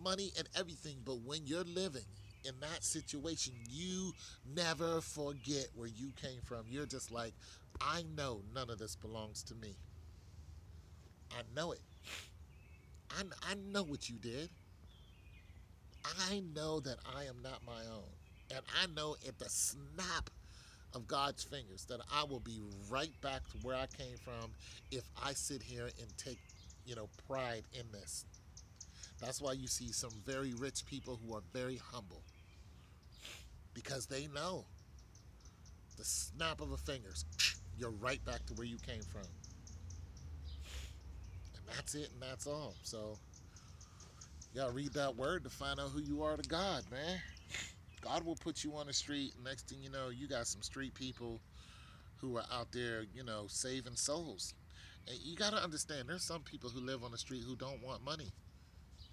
[SPEAKER 1] money and everything. But when you're living in that situation, you never forget where you came from. You're just like, I know none of this belongs to me. I know it. I know what you did. I know that I am not my own. And I know at the snap of God's fingers that I will be right back to where I came from if I sit here and take, pride in this. That's why you see some very rich people who are very humble because they know the snap of a fingers, you're right back to where you came from. And that's it and that's all. So you gotta read that word to find out who you are to God, man. God will put you on the street. Next thing you know, you got some street people who are out there, saving souls. And you got to understand, there's some people who live on the street who don't want money.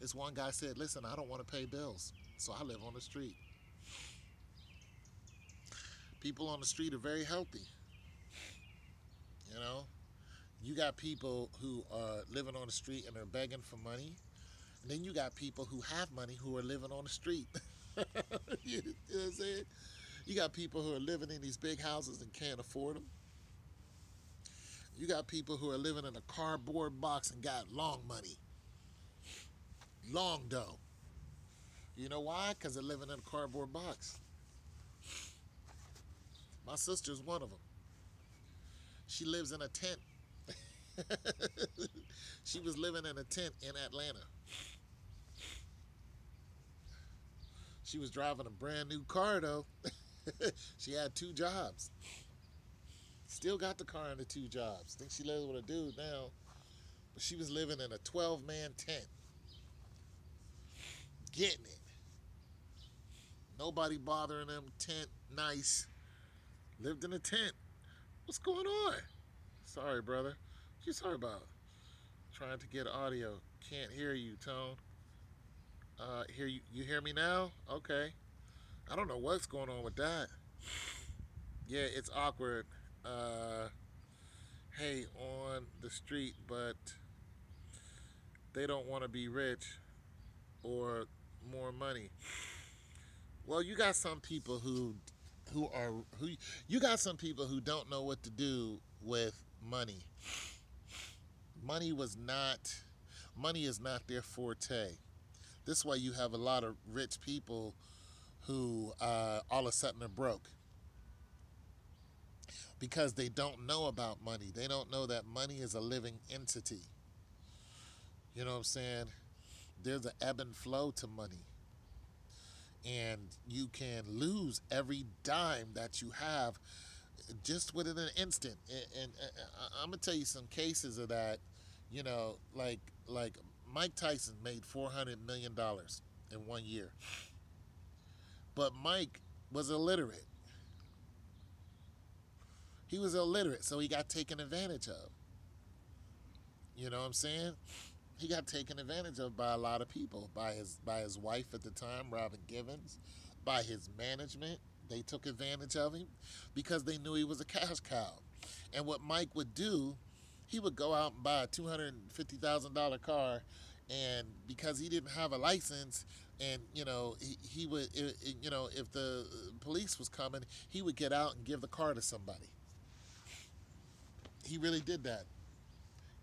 [SPEAKER 1] This one guy said, listen, I don't want to pay bills, so I live on the street. People on the street are very healthy, you know. You got people who are living on the street and they're begging for money. And then you got people who have money who are living on the street. You know what I'm saying? You got people who are living in these big houses and can't afford them. You got people who are living in a cardboard box and got long money, long dough. You know why? Because they're living in a cardboard box. My sister's one of them. She lives in a tent. She was living in a tent in Atlanta. She was driving a brand new car though. She had 2 jobs. Still got the car and the 2 jobs. Think she lives with a dude now. She was living in a 12-man tent, getting it. Nobody bothering them. Tent, nice. Lived in a tent. What's going on? Sorry, brother. What you sorry about? Trying to get audio. Can't hear you, Tone. Hear you. You hear me now? Okay. I don't know what's going on with that. Yeah, it's awkward. Uh, hey, on the street, but they don't want to be rich or more money. Well, you got some people who are who you got some people who don't know what to do with money. Money was not Money is not their forte. This is why you have a lot of rich people who all of a sudden are broke because they don't know about money. They don't know that money is a living entity. You know what I'm saying? There's an ebb and flow to money, and you can lose every dime that you have just within an instant. I'm gonna tell you some cases of that. Like Mike Tyson made $400 million in 1 year, but Mike was illiterate. He was illiterate, so he got taken advantage of. You know what I'm saying? He got taken advantage of by a lot of people, by his wife at the time, Robin Givens, by his management. They took advantage of him because they knew he was a cash cow. And what Mike would do, he would go out and buy a $250,000 car, and because he didn't have a license, and he would, if the police was coming, he would get out and give the car to somebody. He really did that.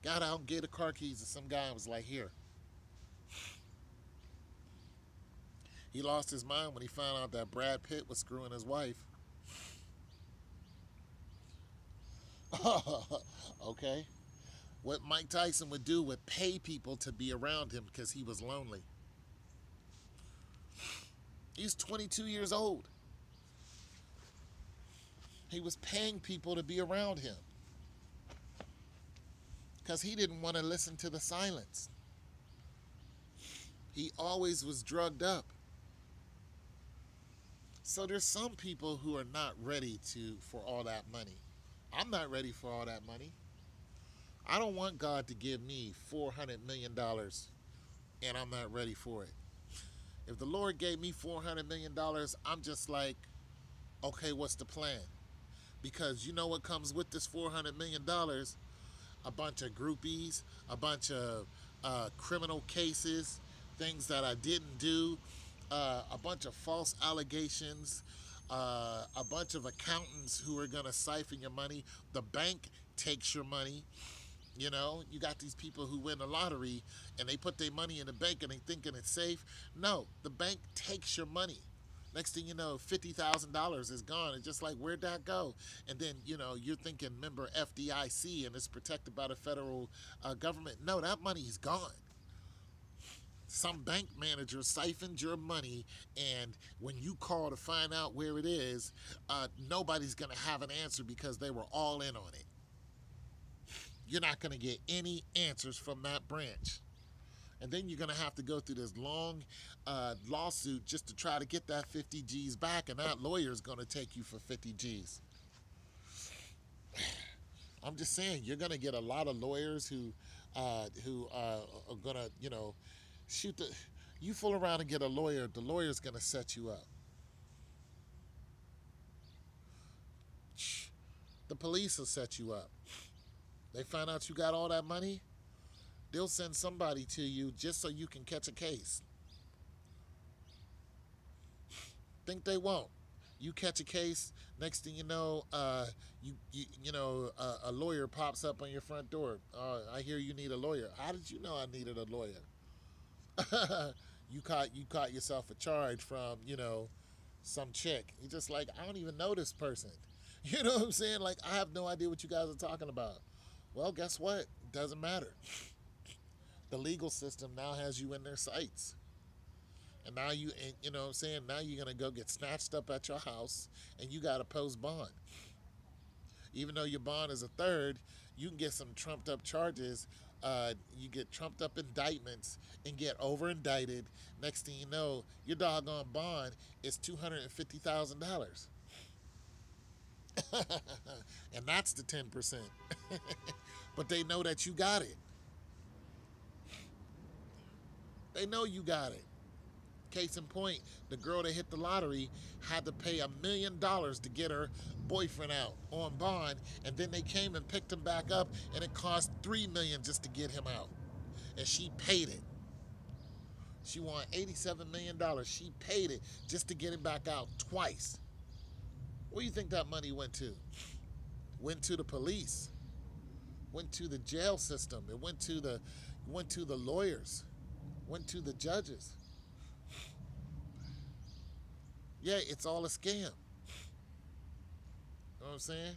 [SPEAKER 1] Got out and gave the car keys to some guy and was like, here. He lost his mind when he found out that Brad Pitt was screwing his wife. Okay. What Mike Tyson would do would pay people to be around him because he was lonely. He's 22 years old. He was paying people to be around him because he didn't want to listen to the silence. He always was drugged up. So there's some people who are not ready for all that money. I'm not ready for all that money. I don't want God to give me $400 million and I'm not ready for it. If the Lord gave me $400 million, I'm just like, okay, what's the plan? Because you know what comes with this $400 million? A bunch of groupies, a bunch of criminal cases, things that I didn't do, a bunch of false allegations, a bunch of accountants who are going to siphon your money. The bank takes your money. You got these people who win the lottery and they put their money in the bank and they thinking it's safe. No, the bank takes your money. Next thing you know, $50,000 is gone. It's just like, where'd that go? And then, you're thinking, member FDIC and it's protected by the federal government. No, that money's gone. Some bank manager siphoned your money, and when you call to find out where it is, nobody's going to have an answer because they were all in on it. You're not going to get any answers from that branch. And then you're going to have to go through this long lawsuit just to try to get that 50 G's back, and that lawyer is going to take you for 50 G's. I'm just saying, you're going to get a lot of lawyers who are going to, shoot the. You fool around and get a lawyer, the lawyer's going to set you up. The police will set you up. They find out you got all that money, they'll send somebody to you just so you can catch a case. Think they won't. You catch a case, next thing you know, a lawyer pops up on your front door. I hear you need a lawyer. How did you know I needed a lawyer? You caught yourself a charge from, some chick. You're just like, I don't even know this person. You know what I'm saying? Like, I have no idea what you guys are talking about. Well, guess what? It doesn't matter. The legal system now has you in their sights. And now you know what I'm saying? Now you're going to go get snatched up at your house and you got to post bond. Even though your bond is a third, you can get some trumped up charges You get trumped up indictments and get over indicted. Next thing you know, your doggone bond is $250,000. And that's the 10%. But they know that you got it. They know you got it. Case in point, the girl that hit the lottery had to pay $1 million to get her boyfriend out on bond, and then they came and picked him back up, and it cost $3 million just to get him out, and she paid it. She won $87 million. She paid it just to get him back out twice. Where do you think that money went to? Went to the police. Went to the jail system. It went to the lawyers. Went to the judges. Yeah, it's all a scam. You know what I'm saying?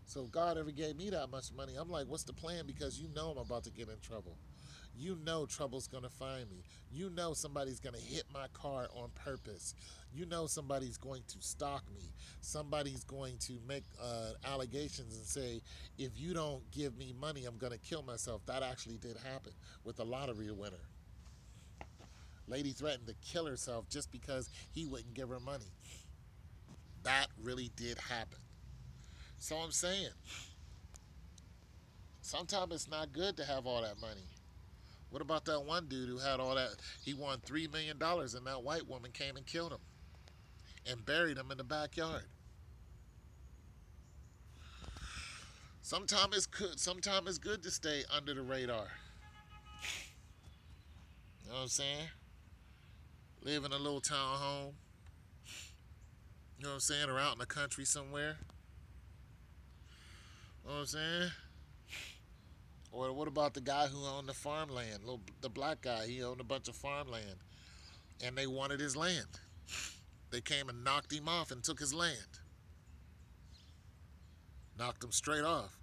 [SPEAKER 1] So if God ever gave me that much money, I'm like, what's the plan? Because you know I'm about to get in trouble. You know trouble's gonna find me. You know somebody's gonna hit my car on purpose. You know somebody's going to stalk me. Somebody's going to make allegations and say, if you don't give me money, I'm gonna kill myself. That actually did happen with a lottery winner. Lady threatened to kill herself just because he wouldn't give her money. That really did happen. So I'm saying, sometimes it's not good to have all that money. What about that one dude who had all that? He won $3 million, and that white woman came and killed him and buried him in the backyard. Sometimes it's good. Sometimes it's good to stay under the radar. You know what I'm saying? Live in a little town home. You know what I'm saying? Or out in the country somewhere. You know what I'm saying? Or what about the guy who owned the farmland? The black guy, he owned a bunch of farmland, and they wanted his land. They came and knocked him off and took his land. Knocked him straight off.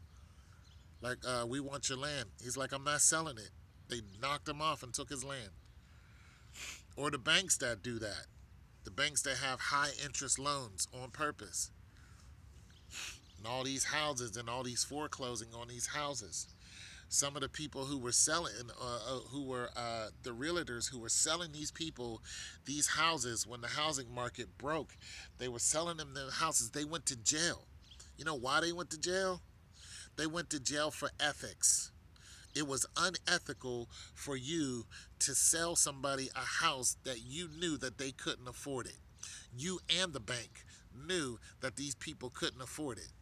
[SPEAKER 1] Like, we want your land. He's like, I'm not selling it. They knocked him off and took his land. Or the banks that do that. The banks that have high interest loans on purpose. And all these houses and all these foreclosing on these houses. Some of the people who were selling, the realtors who were selling these people these houses when the housing market broke, they were selling them the houses. They went to jail. You know why they went to jail? They went to jail for ethics. It was unethical for you to sell somebody a house that you knew that they couldn't afford it. You and the bank knew that these people couldn't afford it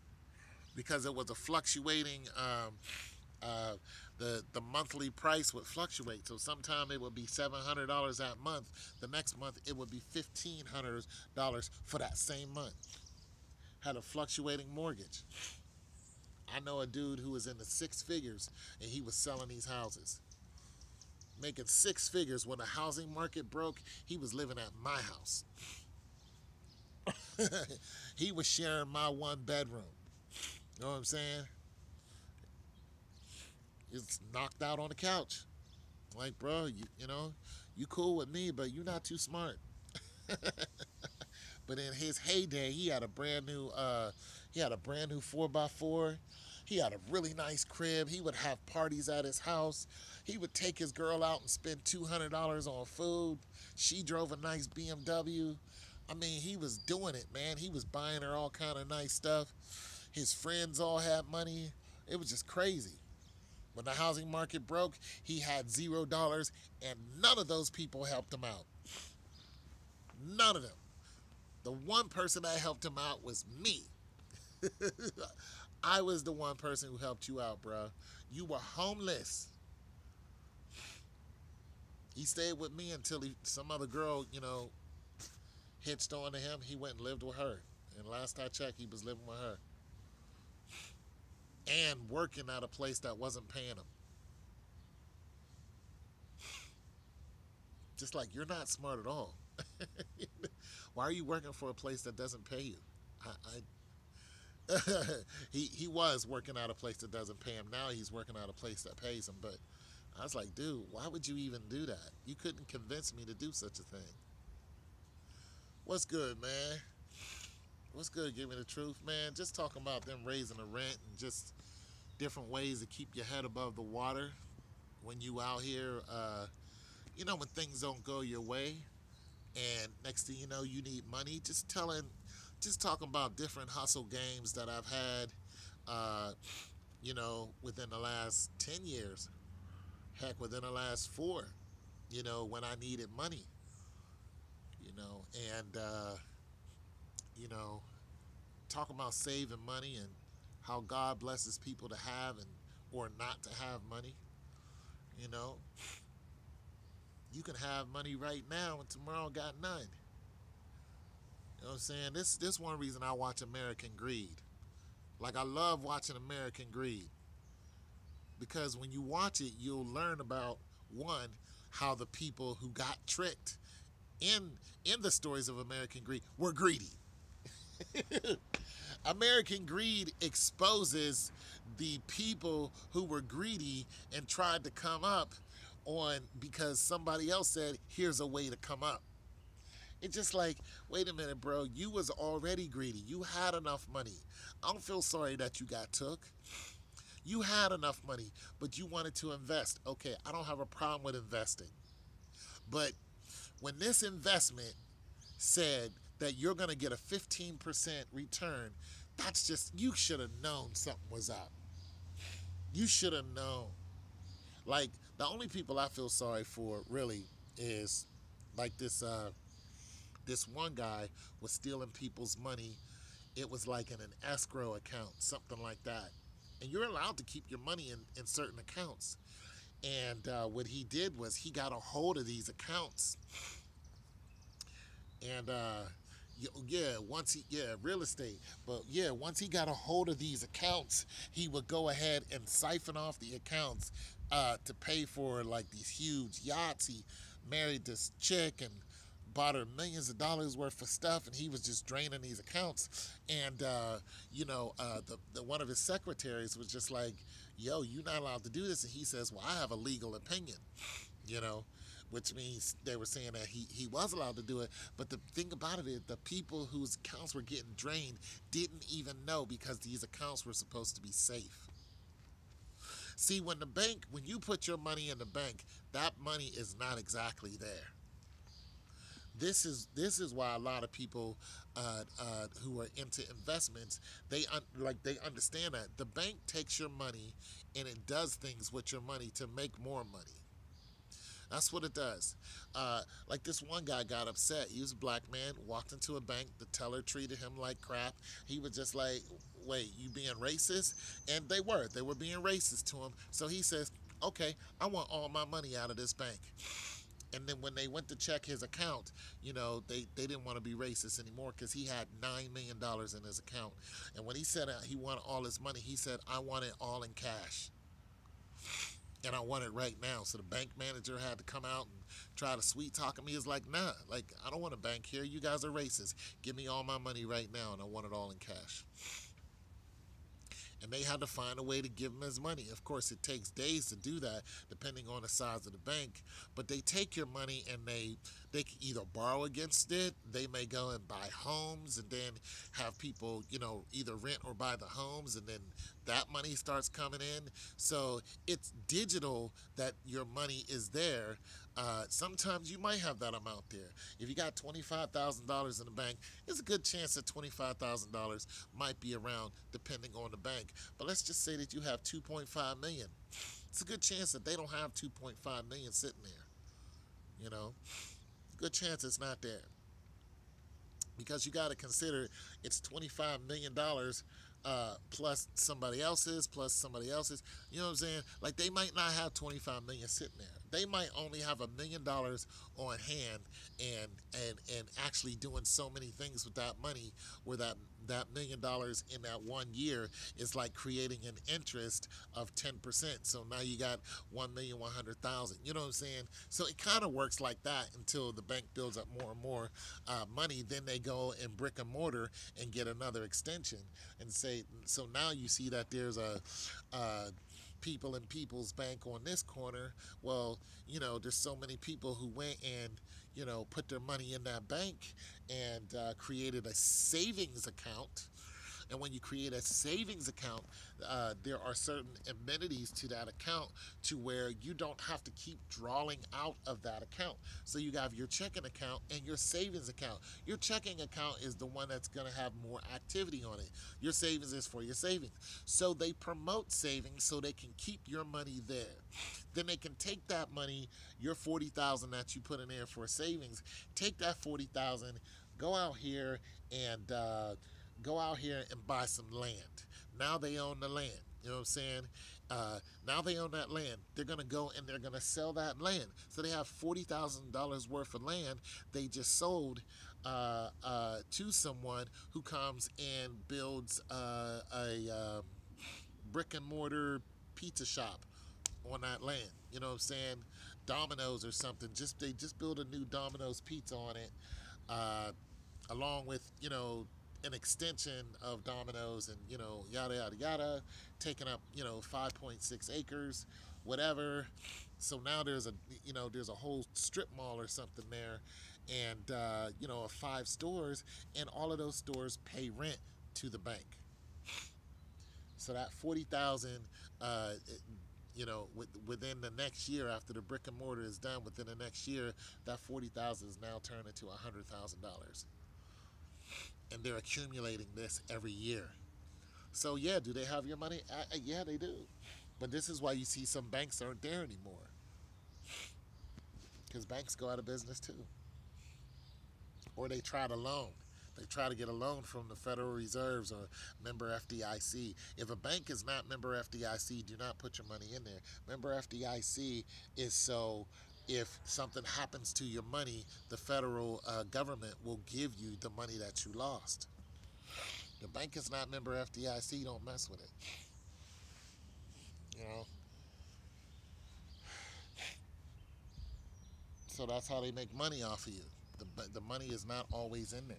[SPEAKER 1] because it was a fluctuating. The monthly price would fluctuate. So sometime it would be $700 that month. The next month it would be $1,500 for that same month. Had a fluctuating mortgage. I know a dude who was in the six figures and he was selling these houses. Making six figures when the housing market broke, he was living at my house. He was sharing my one bedroom. You know what I'm saying? He's knocked out on the couch. Like, bro, you know, you cool with me, but you're not too smart. But in his heyday, he had a brand new 4x4. He had a really nice crib. He would have parties at his house. He would take his girl out and spend $200 on food. She drove a nice BMW. I mean, he was doing it, man. He was buying her all kind of nice stuff. His friends all had money. It was just crazy. When the housing market broke, he had $0, and none of those people helped him out. None of them. The one person that helped him out was me. I was the one person who helped you out, bro. You were homeless. He stayed with me until some other girl, hitched on to him. He went and lived with her. And last I checked, he was living with her. And working at a place that wasn't paying him. Just like, you're not smart at all. Why are you working for a place that doesn't pay you? He was working at a place that doesn't pay him. Now he's working at a place that pays him. But I was like, dude, why would you even do that? You couldn't convince me to do such a thing. What's good, man? What's good? Give me the truth, man. Just talking about them raising the rent and just different ways to keep your head above the water. when you out here, when things don't go your way, and next thing you know, you need money. Just talking about different hustle games that I've had, uh, within the last 10 years. Heck, within the last four. When I needed money. And you know, talking about saving money and how God blesses people to have and or not to have money. You know, you can have money right now and tomorrow got none. You know what I'm saying? This one reason I watch American Greed. Like I love watching American Greed because when you watch it, you'll learn about one how the people who got tricked in the stories of American Greed were greedy. American Greed exposes the people who were greedy and tried to come up on because somebody else said, here's a way to come up. It's just like, wait a minute, bro, you was already greedy. You had enough money. I don't feel sorry that you got took. You had enough money, but you wanted to invest. Okay, I don't have a problem with investing. But when this investment said that you're going to get a 15% return, that's just, you should have known something was up. You should have known. Like, the only people I feel sorry for really is like this one guy was stealing people's money. It was like in an escrow account, something like that. And you're allowed to keep your money in certain accounts. And what he did was he got a hold of these accounts. And yeah, real estate. But yeah, once he got a hold of these accounts, he would go ahead and siphon off the accounts to pay for like these huge yachts. He married this chick and bought her millions of dollars worth of stuff, and he was just draining these accounts. And the one of his secretaries was just like, "Yo, you're not allowed to do this." And he says, "Well, I have a legal opinion," you know, which means they were saying that he was allowed to do it. But the thing about it is, the people whose accounts were getting drained didn't even know because these accounts were supposed to be safe. See, when you put your money in the bank, that money is not exactly there. This is why a lot of people who are into investments they understand that the bank takes your money and it does things with your money to make more money. That's what it does. Like this one guy got upset. He was a black man, walked into a bank. The teller treated him like crap. He was just like, wait, you being racist? And they were being racist to him. So he says, okay, I want all my money out of this bank. And then when they went to check his account, they didn't want to be racist anymore because he had $9 million in his account. And when he said he wanted all his money, he said, I want it all in cash. And I want it right now. So the bank manager had to come out and try to sweet talk him. He was like, nah, like, I don't want a bank here. You guys are racist. Give me all my money right now, and I want it all in cash. And they had to find a way to give him his money. Of course, it takes days to do that, depending on the size of the bank. But they take your money and they can either borrow against it. They may go and buy homes and then have people, either rent or buy the homes, and then that money starts coming in. So it's digital that your money is there. Sometimes you might have that amount there. If you got $25,000 in the bank, there's a good chance that $25,000 might be around depending on the bank. But let's just say that you have 2.5 million. It's a good chance that they don't have 2.5 million sitting there. Good chance it's not there because you got to consider it's $25 million plus somebody else's, plus somebody else's. You know what I'm saying? Like they might not have 25 million sitting there. They might only have $1 million on hand, and actually doing so many things with that money, where that $1 million in that 1 year is like creating an interest of 10%. So now you got 1,100,000. You know what I'm saying? So it kind of works like that until the bank builds up more and more money. Then they go and brick and mortar and get another extension and say. So now you see that there's a people in People's Bank on this corner. Well, there's so many people who went and put their money in that bank and created a savings account And when you create a savings account, there are certain amenities to that account to where you don't have to keep drawing out of that account. So you have your checking account and your savings account. Your checking account is the one that's going to have more activity on it. Your savings is for your savings. So they promote savings so they can keep your money there. Then they can take that money, your 40,000 that you put in there for savings, take that 40,000, go out here and buy some land. Now they own the land. You know what I'm saying? Now they own that land. They're gonna go and they're gonna sell that land. So they have $40,000 worth of land they just sold to someone who comes and builds a brick and mortar pizza shop on that land. You know what I'm saying? Domino's or something. They just build a new Domino's pizza on it, uh, along with an extension of Domino's and yada yada yada, taking up 5.6 acres, whatever. So now there's a whole strip mall or something there, and 5 stores, and all of those stores pay rent to the bank. So that 40,000, within the next year, after the brick and mortar is done, within the next year, that 40,000 is now turned into $100,000, and they're accumulating this every year. So yeah, do they have your money? Yeah, they do. But this is why you see some banks aren't there anymore, because banks go out of business too, or they try to loan. They try to get a loan from the Federal Reserves or member FDIC. If a bank is not member FDIC, do not put your money in there. Member FDIC is so if something happens to your money, the federal government will give you the money that you lost. The bank is not member FDIC, don't mess with it. You know, so that's how they make money off of you. The money is not always in there.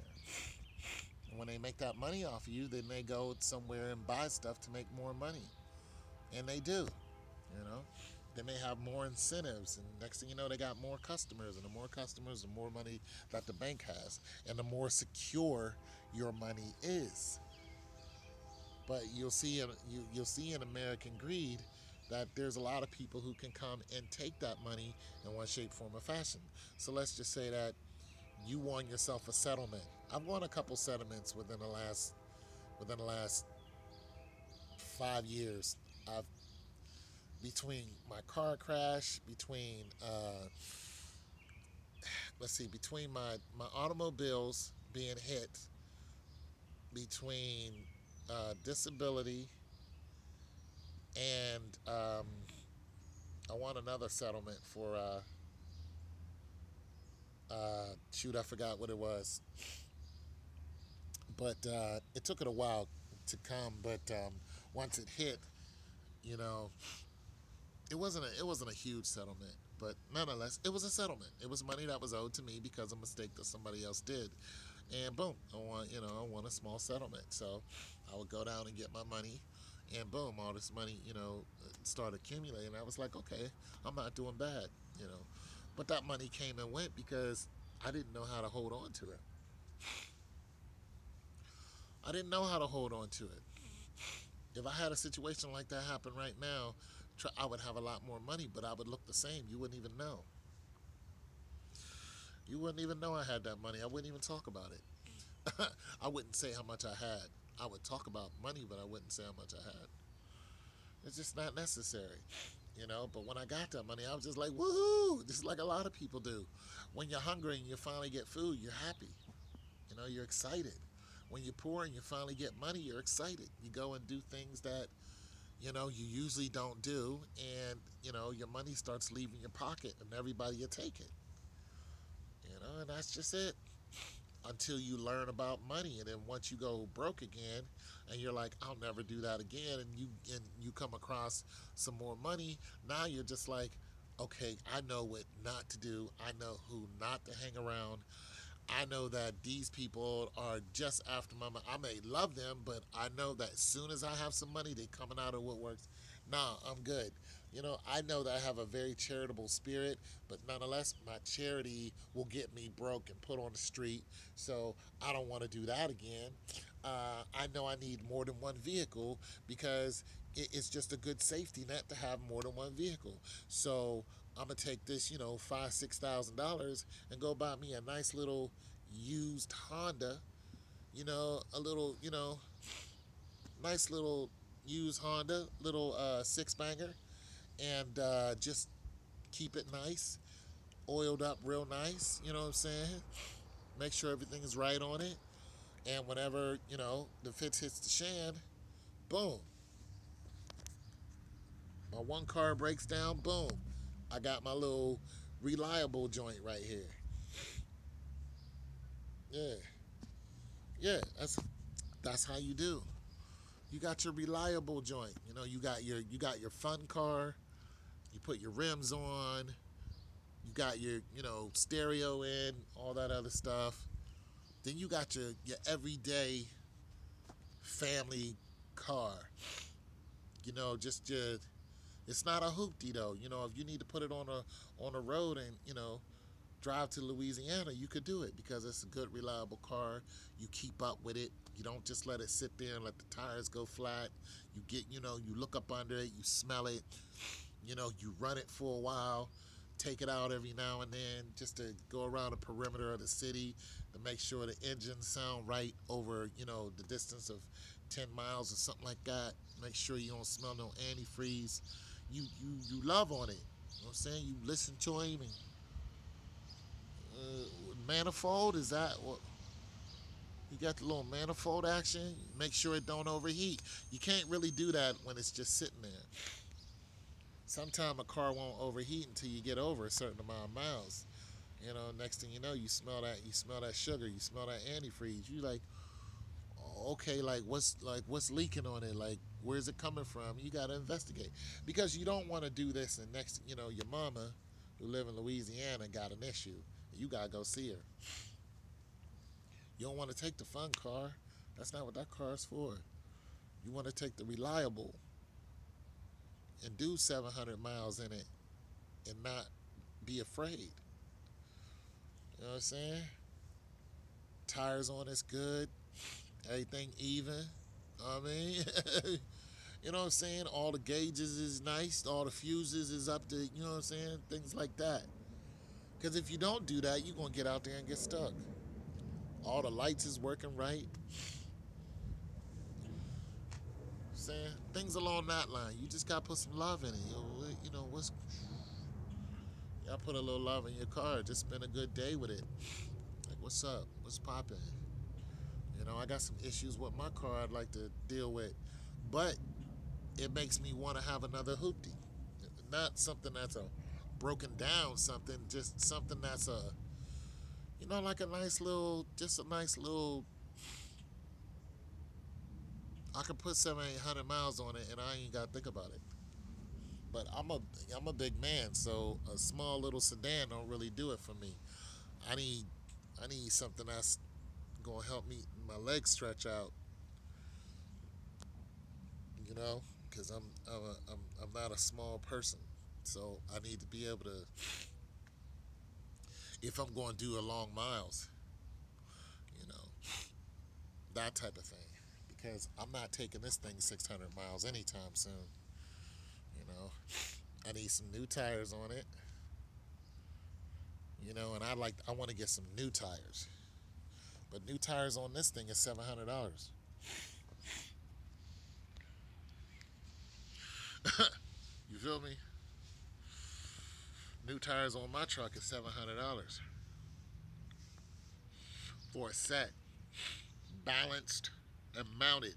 [SPEAKER 1] And when they make that money off of you, then they go somewhere and buy stuff to make more money, and they do. You know, then they have more incentives, and next thing you know, they got more customers, and the more customers, the more money that the bank has, and the more secure your money is. But you'll see in American greed that there's a lot of people who can come and take that money in one shape, form, or fashion. So let's just say that you won yourself a settlement. I've won a couple settlements within the last 5 years. I've between my car crash, between my automobiles being hit, between disability, and I want another settlement for shoot, I forgot what it was, but it took it a while to come. But once it hit, you know, it wasn't a huge settlement, but nonetheless, it was a settlement. It was money that was owed to me because of a mistake that somebody else did, and boom, I want a small settlement. So I would go down and get my money, and boom, all this money, started accumulating. I was like, okay, I'm not doing bad, you know. But that money came and went because I didn't know how to hold on to it. I didn't know how to hold on to it. If I had a situation like that happen right now, I would have a lot more money, but I would look the same. You wouldn't even know. You wouldn't even know I had that money. I wouldn't even talk about it. I wouldn't say how much I had. I would talk about money, but I wouldn't say how much I had. It's just not necessary, But when I got that money, I was just like, woohoo! Just like a lot of people do. When you're hungry and you finally get food, you're happy. You're excited. When you're poor and you finally get money, you're excited. You go and do things that, you usually don't do, and, your money starts leaving your pocket and everybody will take it. And that's just it. Until you learn about money, and then once you go broke again and you're like, I'll never do that again, and you come across some more money, now you're just like, okay, I know what not to do. I know who not to hang around. I know that these people are just after my money. I may love them, but I know that as soon as I have some money, they coming out of woodworks. Nah, I'm good. I know that I have a very charitable spirit, but nonetheless, my charity will get me broke and put on the street. So I don't want to do that again. I know I need more than one vehicle because it's just a good safety net to have more than one vehicle. So I'm gonna take this, $5,000 to $6,000 and go buy me a nice little used Honda, a little, nice little used Honda, little six banger, and just keep it nice, oiled up real nice. You know what I'm saying? Make sure everything is right on it, and whenever the fits hits the shan, boom, my one car breaks down, boom, I got my little reliable joint right here. Yeah, yeah, that's how you do. You got your reliable joint. You got your fun car. You put your rims on. You got your stereo in, all that other stuff. Then you got your everyday family car. Just your. It's not a hoopty though. If you need to put it on a road and drive to Louisiana, you could do it because it's a good, reliable car. You keep up with it. You don't just let it sit there and let the tires go flat. You look up under it, you smell it. You run it for a while, take it out every now and then just to go around the perimeter of the city to make sure the engines sound right over, the distance of 10 miles or something like that. Make sure you don't smell no antifreeze. You love on it. You know what I'm saying? You listen to him and manifold, is that what you got? The little manifold action, make sure it don't overheat. You can't really do that when it's just sitting there. Sometimes a car won't overheat until you get over a certain amount of miles. Next thing you know, you smell that sugar, you smell that antifreeze. You like, oh, okay, what's leaking on it, like where's it coming from? You got to investigate because you don't want to do this and next your mama who live in Louisiana got an issue. You gotta go see her. You don't want to take the fun car. That's not what that car is for. You want to take the reliable and do 700 miles in it and not be afraid. You know what I'm saying? Tires on it's good. Everything even. I mean, you know what I'm saying? All the gauges is nice. All the fuses is up to, you know what I'm saying? Things like that. Because if you don't do that, you're going to get out there and get stuck. All the lights is working right. Saying things along that line. You just got to put some love in it. Y'all put a little love in your car. Just spend a good day with it. Like, what's up? What's popping? I got some issues with my car I'd like to deal with. But it makes me want to have another hoopty. Not something that's a broken down something, just something that's like just a nice little, I can put 700, 800 miles on it and I ain't got to think about it. But I'm a big man, so a small little sedan don't really do it for me. I need something that's gonna help me my legs stretch out, because I'm not a small person, so I need to be able to, if I'm going to do a long miles, you know, that type of thing. Because I'm not taking this thing 600 miles anytime soon. I need some new tires on it. And I want to get some new tires. But new tires on this thing is $700. You feel me? New tires on my truck is $700 for a set, balanced and mounted.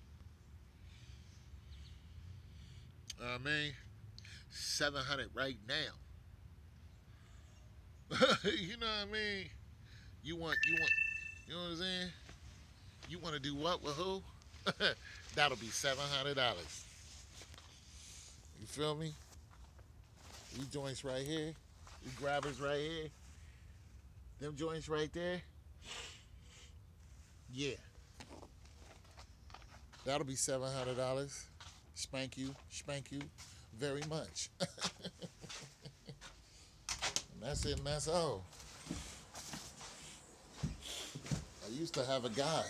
[SPEAKER 1] I mean, 700 right now. You know what I mean? You know what I'm saying? You want to do what with who? That'll be $700. You feel me? These joints right here, these grabbers right here, them joints right there. Yeah, that'll be $700. Spank you very much. And that's it, and that's all. I used to have a guy.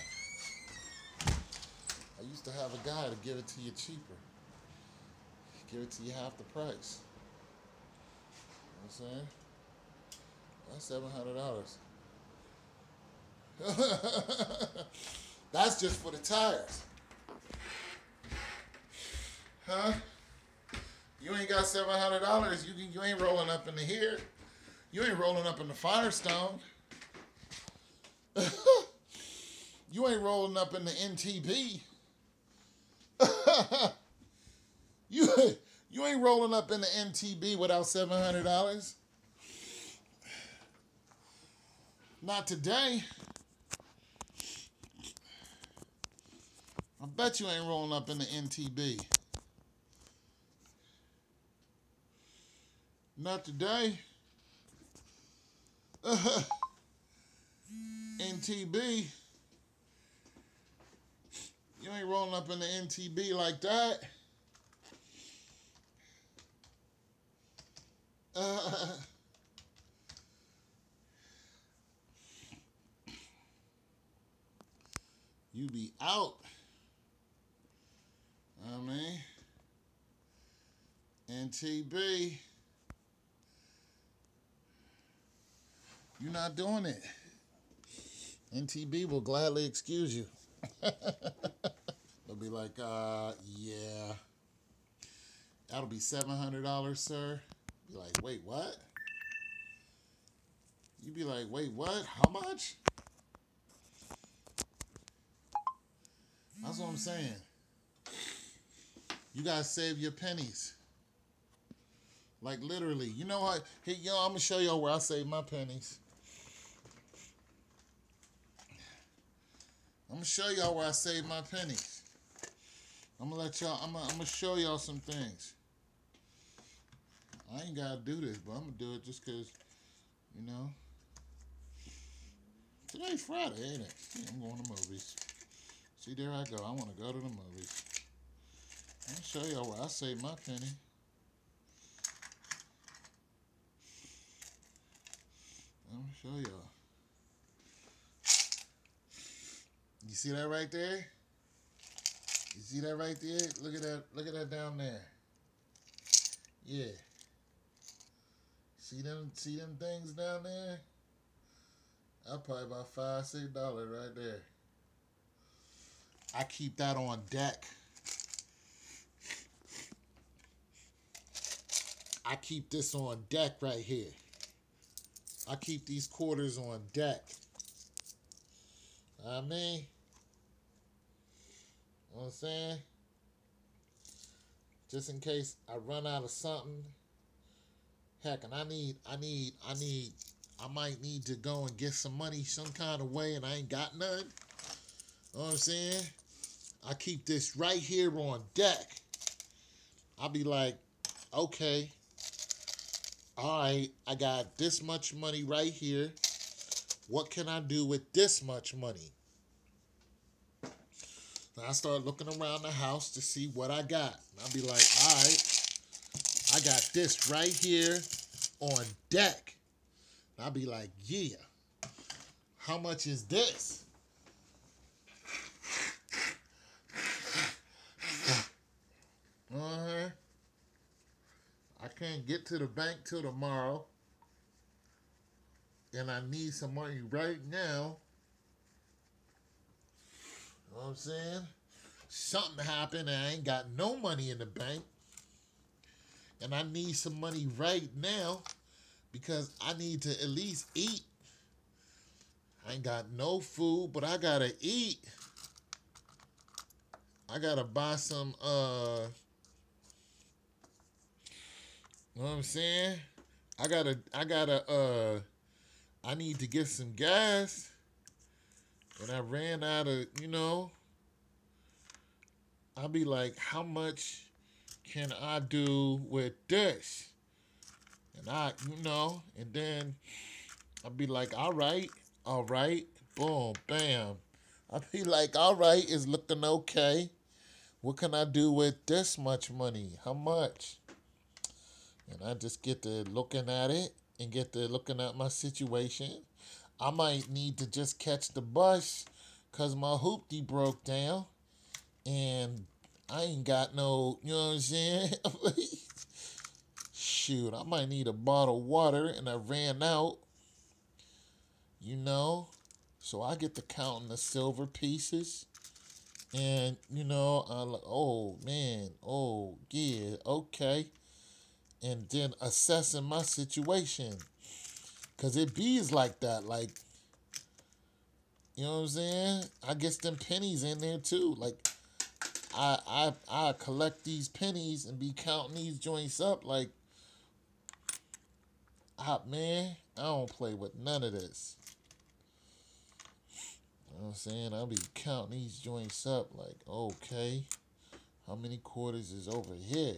[SPEAKER 1] I used to have a guy to give it to you cheaper. Give it to you half the price. You know what I'm saying? That's $700. That's just for the tires. Huh? You ain't got $700. You ain't rolling up into here. You ain't rolling up in the Firestone. You ain't rolling up in the NTB. You ain't rolling up in the NTB without $700. Not today. I bet you ain't rolling up in the NTB. Not today. NTB. You ain't rolling up in the NTB like that. You be out. I mean, NTB. You're not doing it. NTB will gladly excuse you. They'll be like, yeah, that'll be $700, sir. Be like, wait, what? You be like, wait, what? How much? That's what I'm saying. You gotta save your pennies. Like literally. You know what? Here, I'm gonna show y'all where I save my pennies. I'm gonna show y'all where I save my pennies. I'm gonna show y'all some things. I ain't gotta do this, but I'm gonna do it just cause, you know. Today's Friday, ain't it? Yeah, I'm going to movies. See, there I go. I wanna go to the movies. I'm gonna show y'all where I save my penny. I'm gonna show y'all. You see that right there? You see that right there? Look at that. Look at that down there. Yeah. See them things down there? I'll probably about $5, $6 right there. I keep that on deck. I keep this on deck right here. I keep these quarters on deck. I mean, you know what I'm saying? Just in case I run out of something. Heck, and I might need to go and get some money some kind of way and I ain't got none. You know what I'm saying? I keep this right here on deck. I'll be like, okay, all right, I got this much money right here. What can I do with this much money? And I start looking around the house to see what I got. And I'll be like, all right, I got this right here on deck. And I'll be like, yeah, how much is this? I can't get to the bank till tomorrow. And I need some money right now. You know what I'm saying? Something happened and I ain't got no money in the bank. And I need some money right now because I need to at least eat. I ain't got no food, but I gotta eat. I gotta buy some, you know what I'm saying? I need to get some gas. And I ran out of, I'll be like, how much can I do with this? And and then I'll be like, all right, boom, bam. I'll be like, all right, it's looking okay. What can I do with this much money? How much? And I just get to looking at it and get to looking at my situation. I might need to just catch the bus because my hoopty broke down. and I ain't got no, you know what I'm saying? Shoot, I might need a bottle of water and I ran out, you know? So I get to counting the silver pieces. And, you know, I'm like, oh, man, oh, yeah, okay. And then assessing my situation. Because it bees like that. Like, you know what I'm saying? I get them pennies in there, too. Like, I collect these pennies and be counting these joints up. Like, man, I don't play with none of this. You know what I'm saying? I'll be counting these joints up. Like, okay, how many quarters is over here?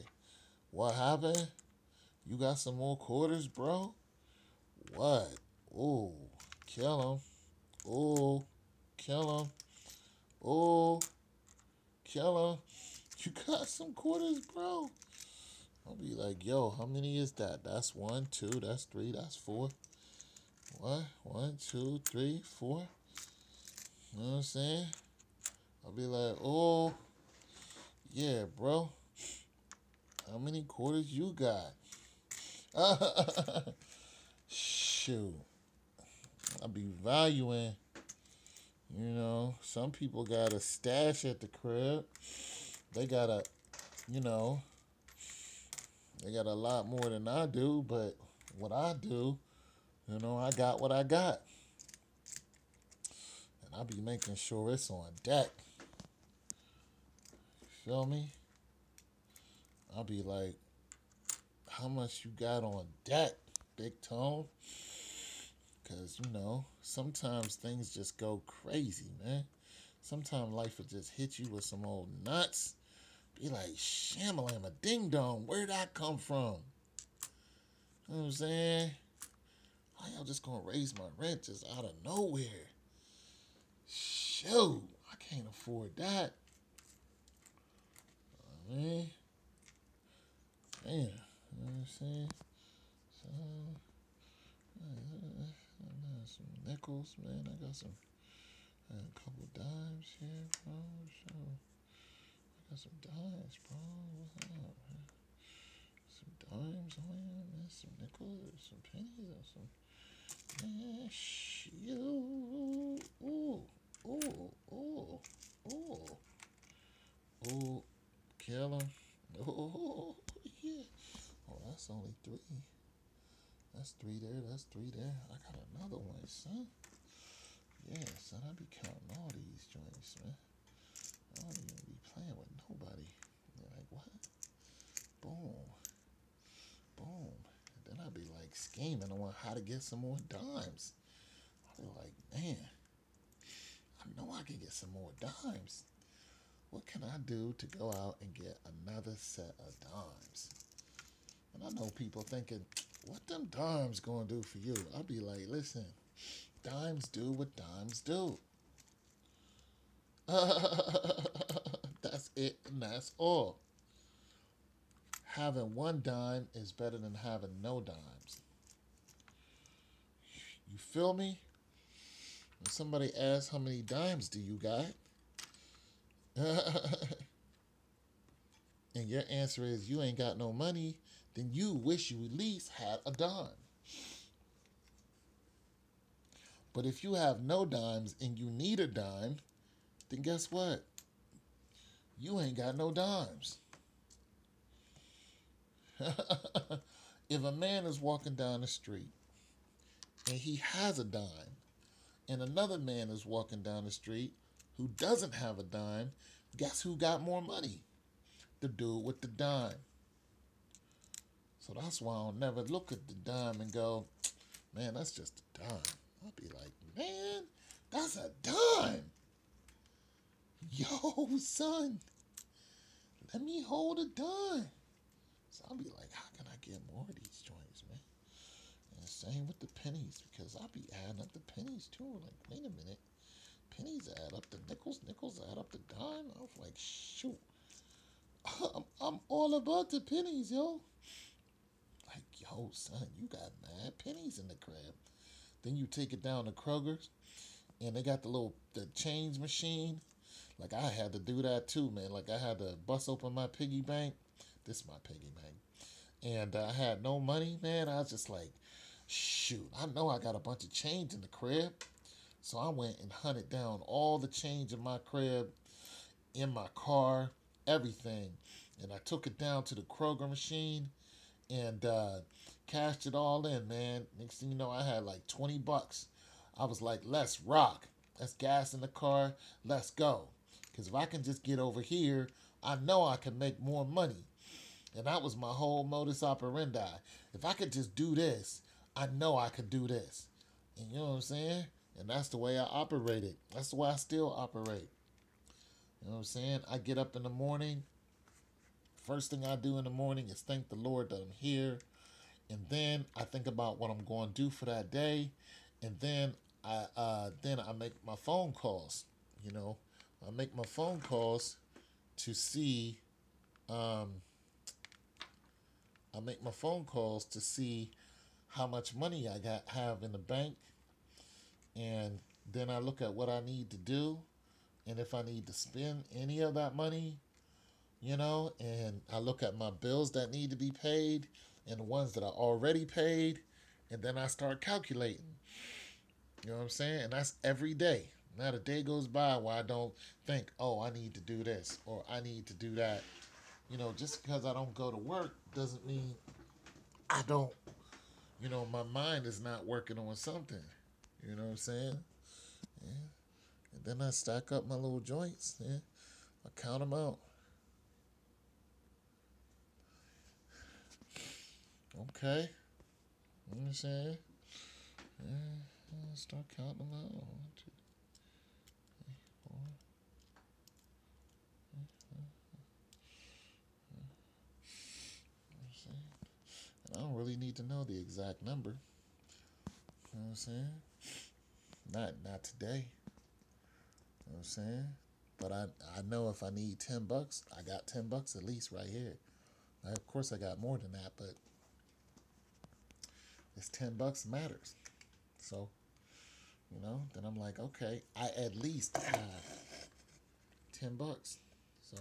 [SPEAKER 1] What happened? You got some more quarters, bro? What? Ooh, kill him. Ooh, kill him. Ooh, kill him. You got some quarters, bro? I'll be like, yo, how many is that? That's 1, 2, that's 3, that's 4. What? 1, 2, 3, 4. You know what I'm saying? I'll be like, oh, yeah, bro. How many quarters you got? Shoot. I'll be valuing, you know, some people got a stash at the crib. They got a, you know, they got a lot more than I do, but what I do, you know, I got what I got. And I'll be making sure it's on deck. You feel me? I'll be like, how much you got on deck, Big Tone? Because, you know, sometimes things just go crazy, man. Sometimes life will just hit you with some old nuts. Be like, shamalama, ding dong, where'd that come from? You know what I'm saying? How y'all just gonna raise my rent just out of nowhere? Shoot, I can't afford that. I mean, damn, you know what I'm saying? So, some nickels, man. I got a couple dimes here, bro. So, I got some dimes, bro. What's up, man? Some dimes on here, man. Some nickels, some pennies, or some. Man, shoot. Ooh, ooh, ooh, ooh. Ooh, kill him. Oh, yeah. Oh, that's only 3. That's 3 there. That's 3 there. I got another one, son. Yeah, son. I be counting all these joints, man. I don't even be playing with nobody. They're like, what? Boom. Boom. And then I be like scheming on how to get some more dimes. I be like, man, I know I can get some more dimes. What can I do to go out and get another set of dimes? And I know people thinking, what them dimes gonna do for you? I'll be like, listen, dimes do what dimes do. That's it and that's all. Having one dime is better than having no dimes. You feel me? When somebody asks how many dimes do you got? And your answer is you ain't got no money, then you wish you at least had a dime. But if you have no dimes and you need a dime, then guess what? You ain't got no dimes. If a man is walking down the street and he has a dime, and another man is walking down the street who doesn't have a dime, guess who got more money? The dude with the dime. So that's why I'll never look at the dime and go, man, that's just a dime. I'll be like, man, that's a dime. Yo, son, let me hold a dime. So I'll be like, how can I get more of these joints, man? And same with the pennies, because I'll be adding up the pennies too. Like, wait a minute. Pennies add up to nickels, nickels add up to dime. I was like, shoot. I'm all about the pennies, yo. Like, yo, son, you got mad pennies in the crib. Then you take it down to Kroger's, and they got the change machine. Like I had to do that too, man. Like I had to bust open my piggy bank. This is my piggy bank. And I had no money, man. I was just like, shoot, I know I got a bunch of change in the crib. So I went and hunted down all the change in my crib, in my car, everything. And I took it down to the Kroger machine and cashed it all in, man. Next thing you know, I had like 20 bucks. I was like, let's rock. Let's gas in the car. Let's go. Because if I can just get over here, I know I can make more money. And that was my whole modus operandi. If I could just do this, I know I could do this. And you know what I'm saying? And that's the way I operated. That's the way I still operate. You know what I'm saying? I get up in the morning. First thing I do in the morning is thank the Lord that I'm here. And then I think about what I'm going to do for that day. And then I make my phone calls. You know, I make my phone calls to see. I make my phone calls to see how much money I have in the bank, and then I look at what I need to do, and if I need to spend any of that money, you know, and I look at my bills that need to be paid and the ones that are already paid, and then I start calculating. You know what I'm saying? And that's every day. Not a day goes by where I don't think, oh, I need to do this or I need to do that. You know, just because I don't go to work doesn't mean I don't, you know, my mind is not working on something. You know what I'm saying? Yeah. And then I stack up my little joints. Yeah. I count them out. Okay. You know what I'm saying? Yeah. I start counting them out. 1, 2, 3, 4. And I don't really need to know the exact number. You know what I'm saying? Not today. You know what I'm saying? But I know if I need 10 bucks, I got 10 bucks at least right here. Of course I got more than that, but it's 10 bucks matters. So, you know, then I'm like, okay, I at least have 10 bucks. So,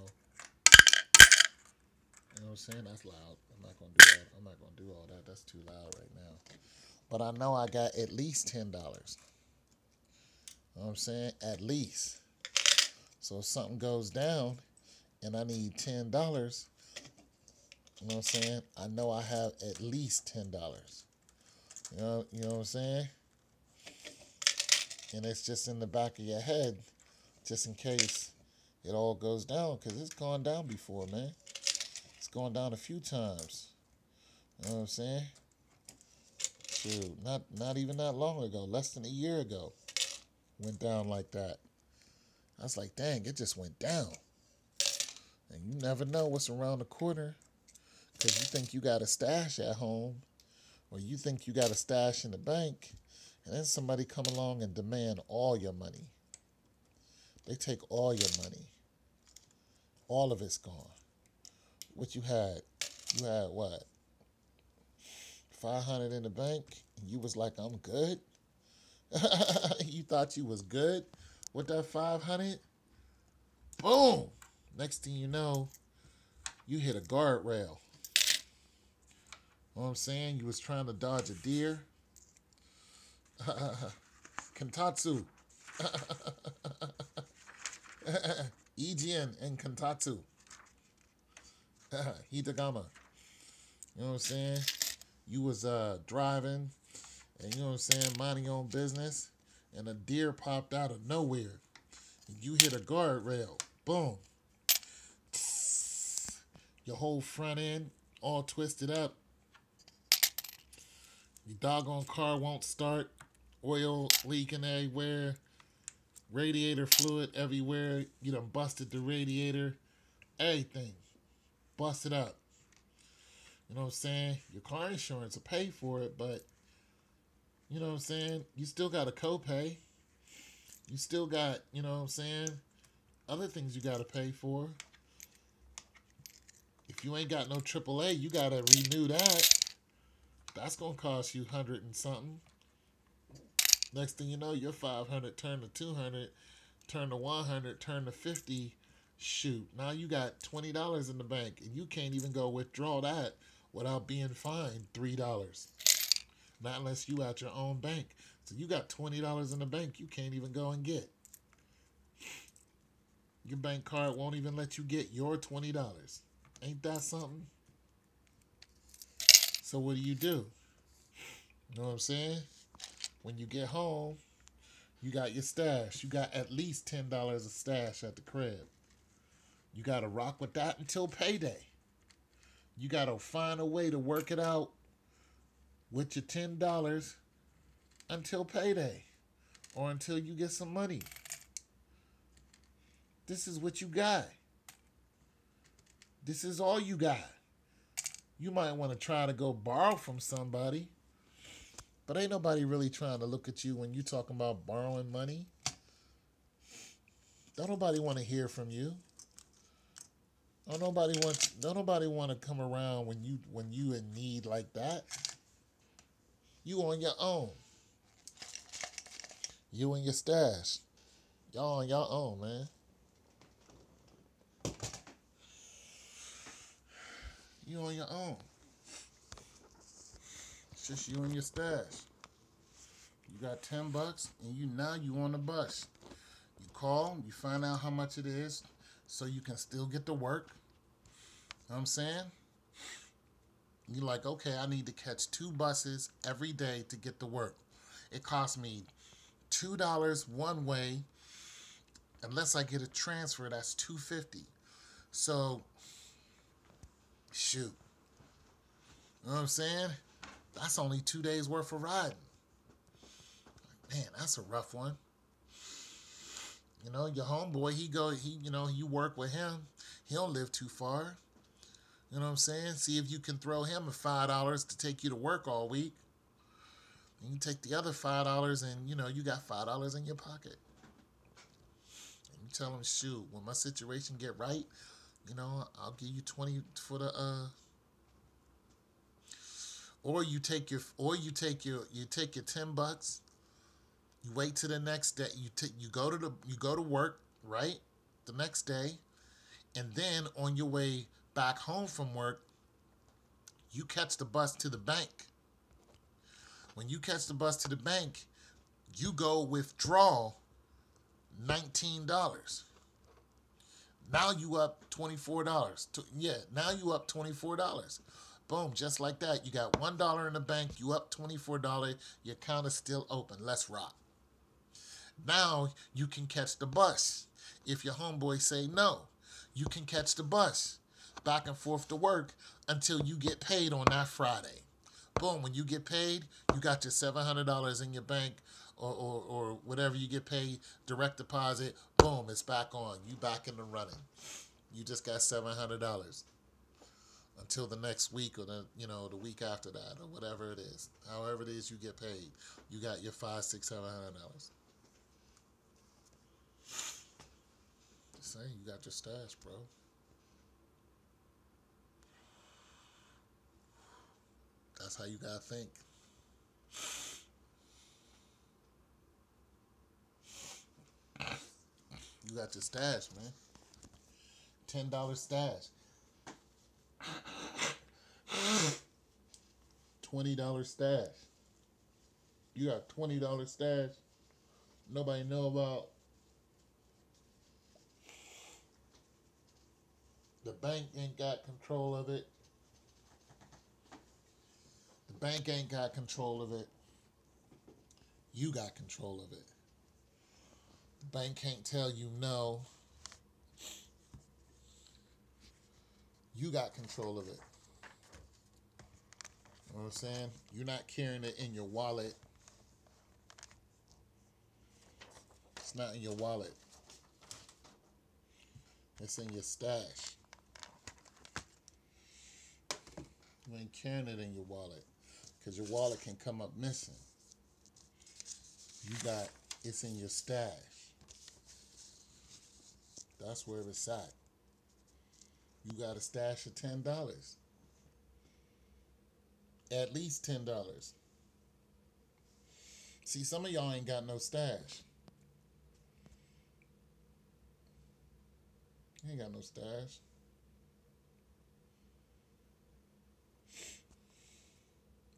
[SPEAKER 1] you know what I'm saying? That's loud. I'm not going to do that. I'm not going to do all that. That's too loud right now. But I know I got at least $10. You know what I'm saying? At least. So if something goes down and I need $10, you know what I'm saying? I know I have at least $10. You know what I'm saying? And it's just in the back of your head, just in case it all goes down, because it's gone down before, man. It's gone down a few times. You know what I'm saying? Shoot, not even that long ago, less than a year ago, went down like that. I was like, dang, it just went down. And you never know what's around the corner, because you think you got a stash at home, or you think you got a stash in the bank, and then somebody come along and demand all your money. They take all your money. All of it's gone. What you had? You had what? 500 in the bank, and you was like, I'm good? You thought you was good with that 500? Boom! Next thing you know, you hit a guardrail. You know what I'm saying? You was trying to dodge a deer. Kantatsu. Ijian and Kantatsu. Hitagama. You know what I'm saying? You was driving, and you know what I'm saying, minding your own business, and a deer popped out of nowhere. And you hit a guardrail. Boom. Your whole front end all twisted up. Your doggone car won't start. Oil leaking everywhere. Radiator fluid everywhere. You done busted the radiator. Everything. Busted up. You know what I'm saying? Your car insurance will pay for it, but you know what I'm saying? You still got a copay. You still got, you know what I'm saying, other things you got to pay for. If you ain't got no AAA, you got to renew that. That's going to cost you 100 and something. Next thing you know, your 500 turned to 200 turn to 100, turn to 50. Shoot, now you got $20 in the bank, and you can't even go withdraw that without being fined $3. Not unless you at your own bank. So you got $20 in the bank you can't even go and get. Your bank card won't even let you get your $20. Ain't that something? So what do? You know what I'm saying? When you get home, you got your stash. You got at least $10 of stash at the crib. You got to rock with that until payday. You got to find a way to work it out with your $10 until payday or until you get some money. This is what you got. This is all you got. You might want to try to go borrow from somebody, but ain't nobody really trying to look at you when you talking about borrowing money. Don't nobody want to hear from you. Don't nobody want to come around when you in need like that. You on your own. You and your stash. Y'all on your own, man. You on your own. It's just you and your stash. You got $10 and you on the bus. You call, you find out how much it is so you can still get to work. You know what I'm saying? You're like, okay, I need to catch 2 buses every day to get to work. It costs me $2 one way. Unless I get a transfer, that's $2.50. So, shoot. You know what I'm saying? That's only 2 days worth of riding. Man, that's a rough one. You know, your homeboy, you work with him. He don't live too far. You know what I'm saying? See if you can throw him a $5 to take you to work all week. And you take the other $5 and, you got $5 in your pocket. And you tell him, shoot, when my situation get right, I'll give you 20 for the, or you take your $10. You wait till the next day. You go to work, right? The next day. And then on your way back home from work, you catch the bus to the bank. When you catch the bus to the bank, you go withdraw $19. Now you up $24. Now you up $24. Boom, just like that. You got $1 in the bank, you up $24, your account is still open. Let's rock. Now you can catch the bus. If your homeboy say no, you can catch the bus back and forth to work until you get paid on that Friday. Boom, when you get paid, you got your $700 in your bank or whatever you get paid, direct deposit. Boom, it's back on. You back in the running. You just got $700 until the next week or the week after that or whatever it is. However it is you get paid, you got your $500, $600, $700. Just saying, you got your stash, bro. That's how you gotta think. You got your stash, man. $10 stash. $20 stash. You got $20 stash. Nobody know about. The bank ain't got control of it. The bank ain't got control of it. You got control of it. The bank can't tell you no. You got control of it. You know what I'm saying? You're not carrying it in your wallet. It's not in your wallet. It's in your stash. You ain't carrying it in your wallet because your wallet can come up missing. It's in your stash. That's where it's at. You got a stash of $10. At least $10. See, some of y'all ain't got no stash. You ain't got no stash.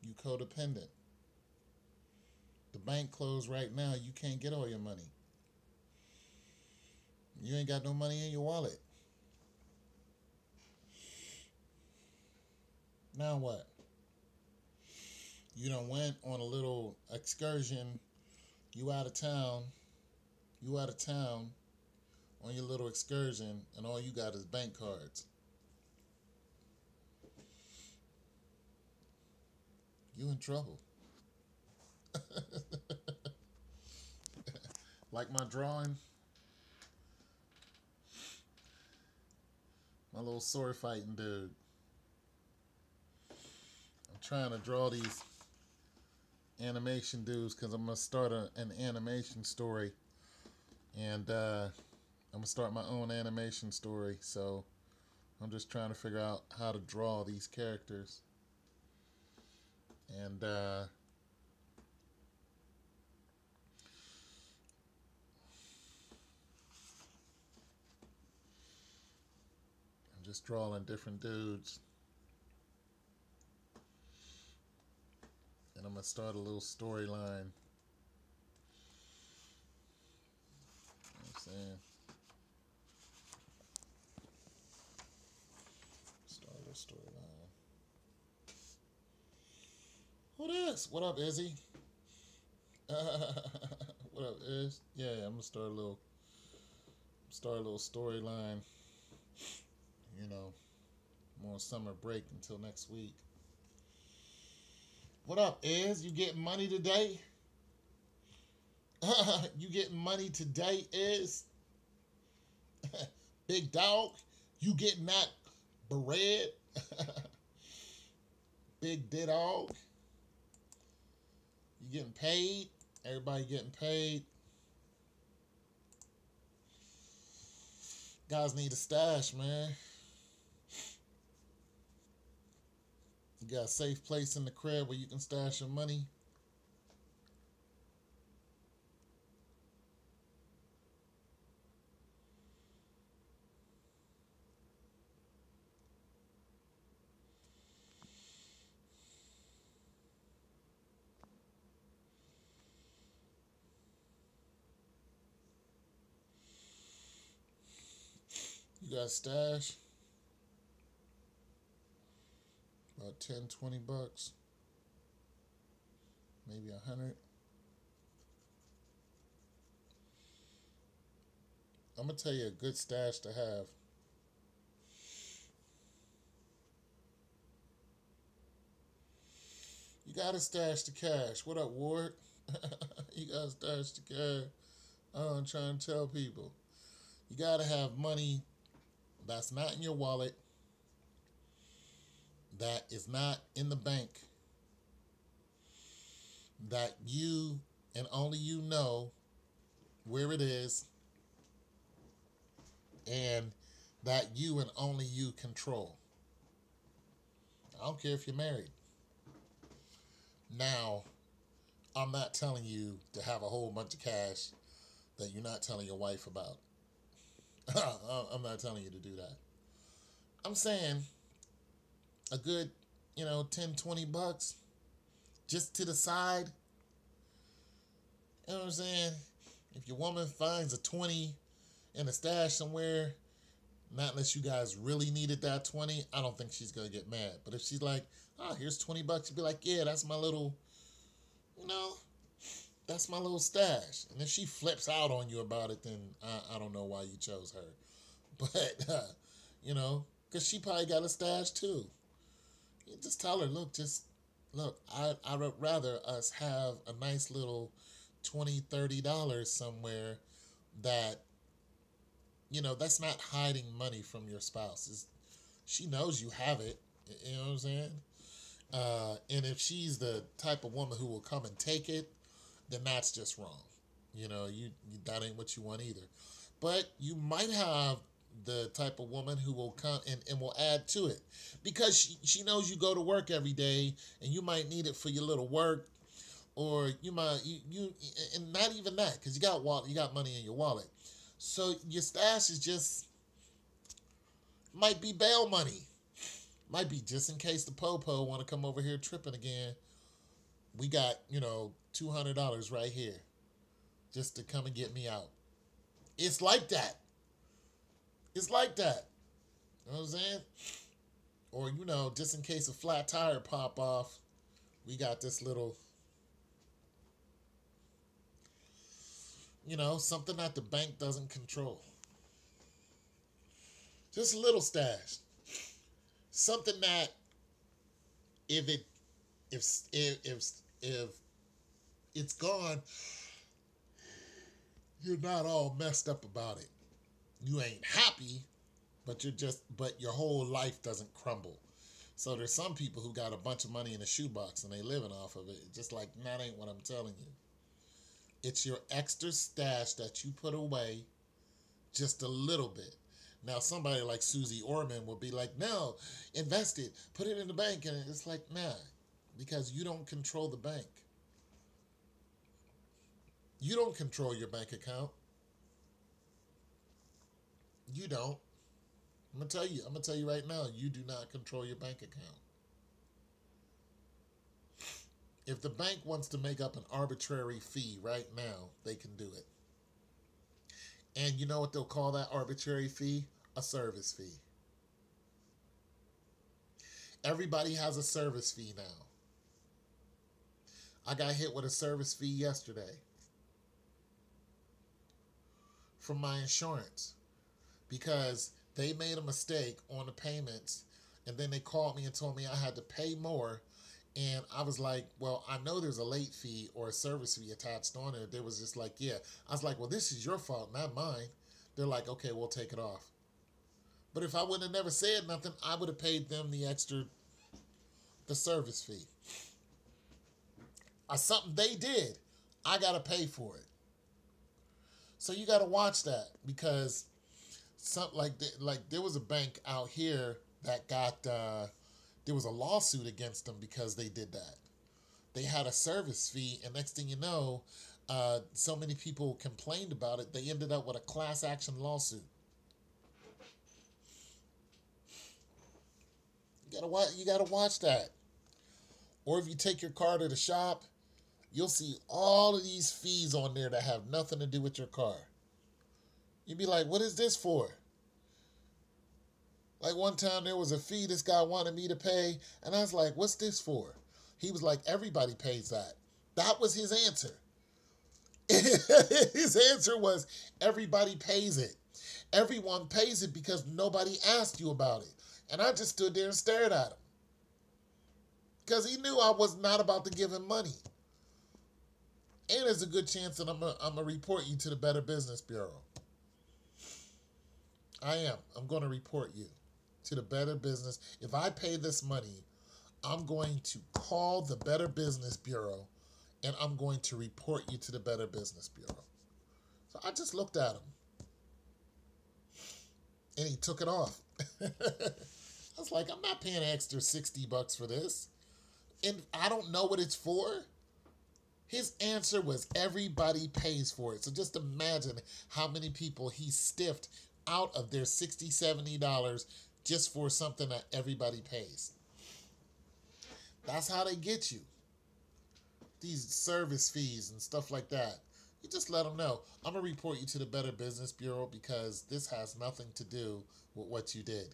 [SPEAKER 1] You codependent. The bank closed right now. You can't get all your money. You ain't got no money in your wallet. Now what? You done went on a little excursion. You out of town. You out of town on your little excursion, and all you got is bank cards. You in trouble. Like my drawing, my little sword fighting dude. I'm trying to draw these animation dudes because I'm gonna start an animation story, and I'm gonna start my own animation story. So I'm just trying to figure out how to draw these characters, and I'm just drawing different dudes, and I'm gonna start a little storyline. You know what I'm saying? Start a little storyline. Who this? What up, Izzy? What up, Iz? Yeah, I'm gonna start a little storyline. You know, I'm on summer break until next week. What up, Iz? You getting money today? You getting money today, Iz? Big dog, you getting that bread? Big dog, you getting paid? Everybody getting paid? Guys need a stash, man. You got a safe place in the crib where you can stash your money? You got a stash? About 10, 20 bucks. Maybe 100. I'm going to tell you a good stash to have. You got to stash the cash. What up, Ward? You got to stash the cash. I'm trying to tell people. You got to have money that's not in your wallet, that is not in the bank, that you and only you know where it is, and that you and only you control. I don't care if you're married. Now, I'm not telling you to have a whole bunch of cash that you're not telling your wife about. I'm not telling you to do that. I'm saying a good, 10, 20 bucks just to the side. You know what I'm saying? If your woman finds a 20 in a stash somewhere, not unless you guys really needed that 20, I don't think she's going to get mad. But if she's like, oh, here's 20 bucks, you'd be like, yeah, that's my little, that's my little stash. And if she flips out on you about it, then I don't know why you chose her. But, because she probably got a stash too. You just tell her, look, I would rather us have a nice little $20, $30 somewhere that, that's not hiding money from your spouse. She knows you have it. You know what I'm saying? And if she's the type of woman who will come and take it, then that's just wrong. You that ain't what you want either. But you might have the type of woman who will come and will add to it because she knows you go to work every day and you might need it for your little work, or you might you and not even that because you got money in your wallet. So your stash is just Might be bail money. Might be just in case the popo want to come over here tripping again. We got, $200 right here just to come and get me out. It's like that. It's like that. You know what I'm saying? Or, just in case a flat tire pop off, we got this little, something that the bank doesn't control. Just a little stash. Something that if it's gone, you're not all messed up about it. You ain't happy, but your whole life doesn't crumble. So there's some people who got a bunch of money in a shoebox and they living off of it. Just like, that ain't what I'm telling you. It's your extra stash that you put away just a little bit. Now, somebody like Susie Orman will be like, no, invest it, put it in the bank. And it's like, nah, because you don't control the bank. You don't control your bank account. You don't. I'm gonna tell you right now, you do not control your bank account. If the bank wants to make up an arbitrary fee right now, they can do it. And you know what they'll call that arbitrary fee? A service fee. Everybody has a service fee now. I got hit with a service fee yesterday from my insurance because they made a mistake on the payments, and then they called me and told me I had to pay more. And I was like, well, I know there's a late fee or a service fee attached on it. They was just like, yeah. I was like, well, this is your fault, not mine. They're like, okay, we'll take it off. But if I would have never said nothing, I would have paid them the service fee. Something they did, I got to pay for it. So you got to watch that, because something like there was a bank out here that got, there was a lawsuit against them because they did that. They had a service fee, and next thing you know, so many people complained about it, they ended up with a class action lawsuit. You gotta watch that. Or if you take your car to the shop, you'll see all of these fees on there that have nothing to do with your car. You'd be like, what is this for? Like one time there was a fee this guy wanted me to pay, and I was like, what's this for? He was like, everybody pays that. That was his answer. His answer was, everybody pays it. Everyone pays it because nobody asked you about it. And I just stood there and stared at him, because he knew I was not about to give him money. And there's a good chance that I'm going to report you to the Better Business Bureau. I am. I'm going to report you to the Better Business. If I pay this money, I'm going to call the Better Business Bureau, and I'm going to report you to the Better Business Bureau. So I just looked at him, and he took it off. I was like, I'm not paying an extra $60 for this, and I don't know what it's for. His answer was, everybody pays for it. So just imagine how many people he stiffed out of their $60, $70 just for something that everybody pays. That's how they get you. These service fees and stuff like that. You just let them know, I'm going to report you to the Better Business Bureau because this has nothing to do with what you did.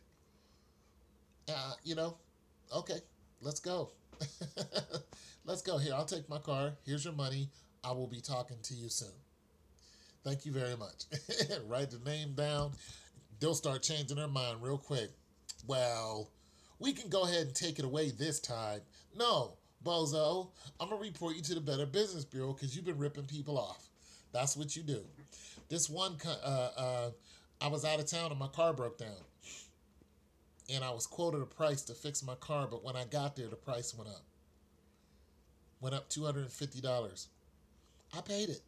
[SPEAKER 1] Okay, let's go. Let's go. Here, I'll take my car. Here's your money. I will be talking to you soon. Thank you very much. Write the name down. They'll start changing their mind real quick. Well, we can go ahead and take it away this time. No, bozo, I'm going to report you to the Better Business Bureau because you've been ripping people off. That's what you do. This one, I was out of town and my car broke down. And I was quoted a price to fix my car, but when I got there, the price went up. Went up $250. I paid it.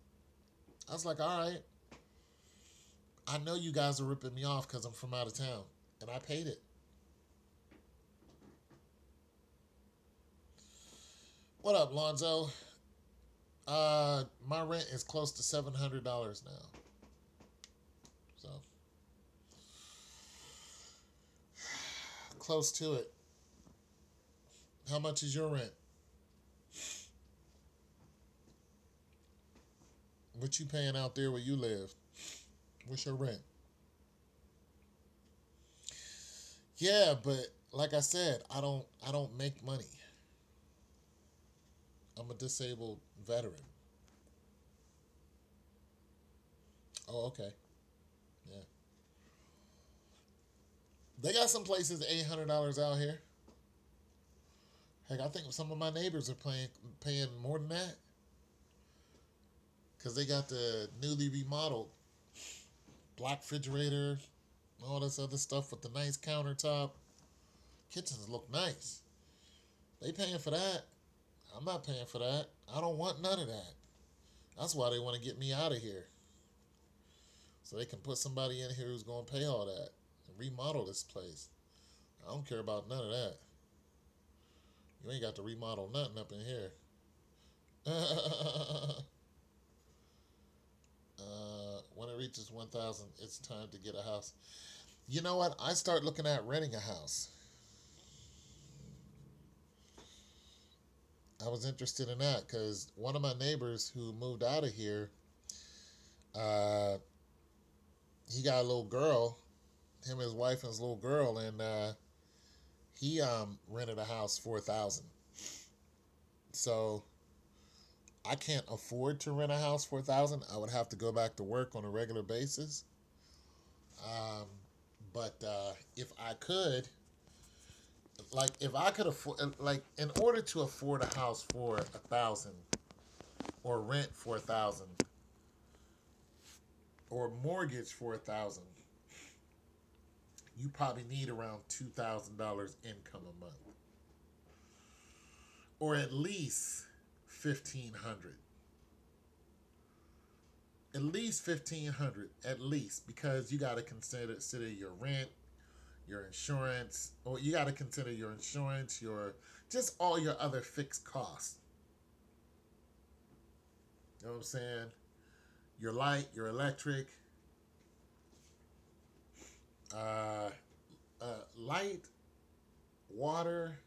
[SPEAKER 1] I was like, all right. I know you guys are ripping me off because I'm from out of town. And I paid it. What up, Lonzo? My rent is close to $700 now. So, close to it. How much is your rent? What you paying out there where you live? What's your rent? Yeah, but like I said, I don't make money. I'm a disabled veteran. Oh, okay. Yeah. They got some places $800 out here. Heck, I think some of my neighbors are paying more than that because they got the newly remodeled black refrigerator, all this other stuff with the nice countertop. Kitchens look nice. They paying for that. I'm not paying for that. I don't want none of that. That's why they want to get me out of here. So they can put somebody in here who's going to pay all that and remodel this place. I don't care about none of that. You ain't got to remodel nothing up in here. When it reaches 1,000, it's time to get a house. You know what? I start looking at renting a house. I was interested in that because one of my neighbors who moved out of here, uh, he got a little girl, him and his wife and his little girl, and he rented a house for 1,000. So I can't afford to rent a house for 1,000. I would have to go back to work on a regular basis. Um, but if I could, like, if I could afford, like, in order to afford a house for 1,000, or rent for 1,000, or mortgage for 1,000, you probably need around $2,000 income a month, or at least 1,500. At least 1,500, at least, because you got to consider your rent, your insurance, or you got to consider your insurance, your just all your other fixed costs. You know what I'm saying? Your light, your electric, uh, light, water,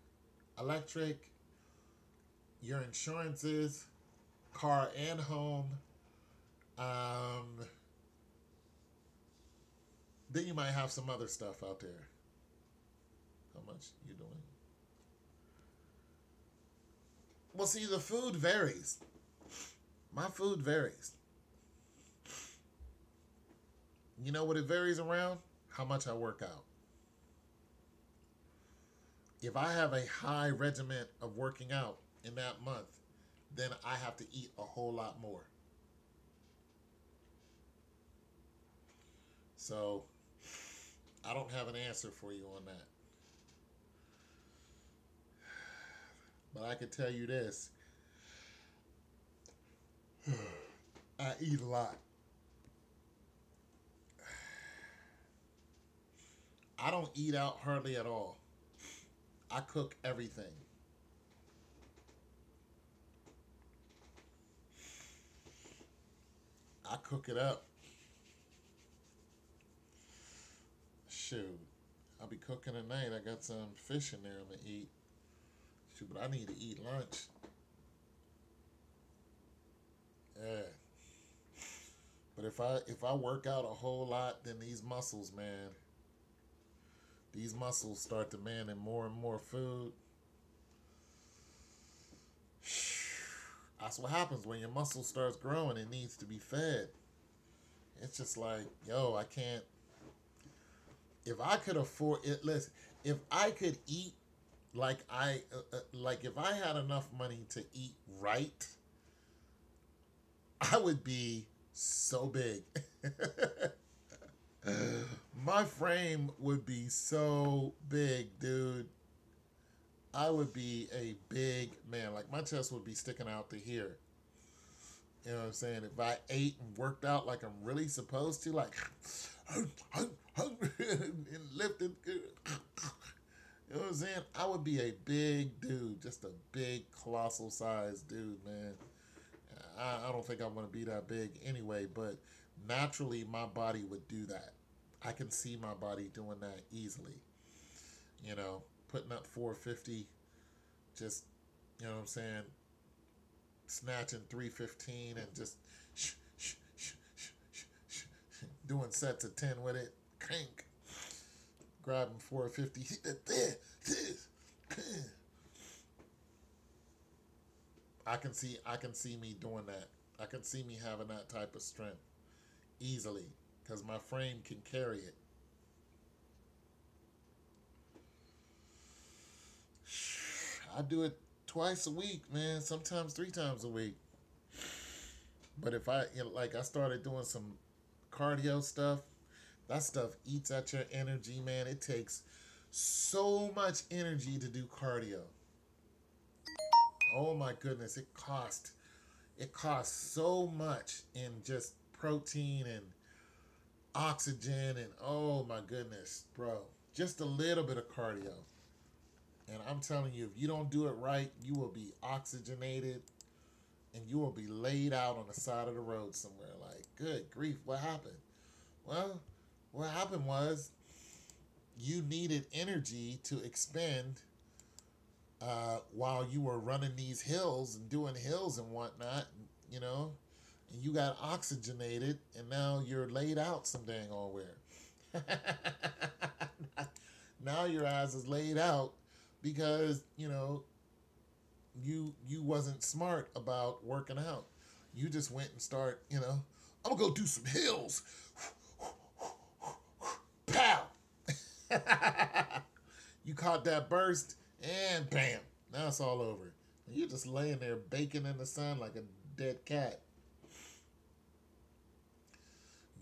[SPEAKER 1] electric, your insurances, car and home. Um, then you might have some other stuff out there. How much you doing? Well, see, the food varies. My food varies. You know what it varies around? How much I work out. If I have a high regiment of working out in that month, then I have to eat a whole lot more. So I don't have an answer for you on that. But I can tell you this. I eat a lot. I don't eat out hardly at all. I cook everything. I cook it up. Shoot. I'll be cooking tonight. I got some fish in there I'm gonna eat. Shoot, but I need to eat lunch. Yeah. But if I work out a whole lot, then these muscles, man, these muscles start demanding more and more food. That's what happens when your muscle starts growing. It needs to be fed. It's just like, yo, I can't. If I could afford it, listen. If I could eat like if I had enough money to eat right, I would be so big. My frame would be so big, dude. I would be a big man. Like my chest would be sticking out to here. You know what I'm saying? If I ate and worked out like I'm really supposed to, like and lifted, you know what I'm saying? I would be a big dude, just a big, colossal sized dude, man. I don't think I want to be that big anyway, but naturally my body would do that. I can see my body doing that easily. You know, putting up 450, just, you know what I'm saying, snatching 315 and just doing sets of 10 with it. Crank. Grabbing 450. I can see me doing that. I can see me having that type of strength easily because my frame can carry it. I do it twice a week, man. Sometimes 3 times a week. But if I, like, I started doing some cardio stuff, that stuff eats at your energy, man. It takes so much energy to do cardio. Oh my goodness, it costs so much in just protein and oxygen and oh my goodness, bro. Just a little bit of cardio. And I'm telling you, if you don't do it right, you will be oxygenated and you will be laid out on the side of the road somewhere. Like, good grief, what happened? Well, what happened was you needed energy to expend while you were running these hills and doing hills and whatnot, you know, and you got oxygenated, and now you're laid out some dang old where. Now your ass is laid out because you wasn't smart about working out. You just went and I'm gonna go do some hills. Pow! You caught that burst, and bam, now it's all over. And you're just laying there baking in the sun like a dead cat.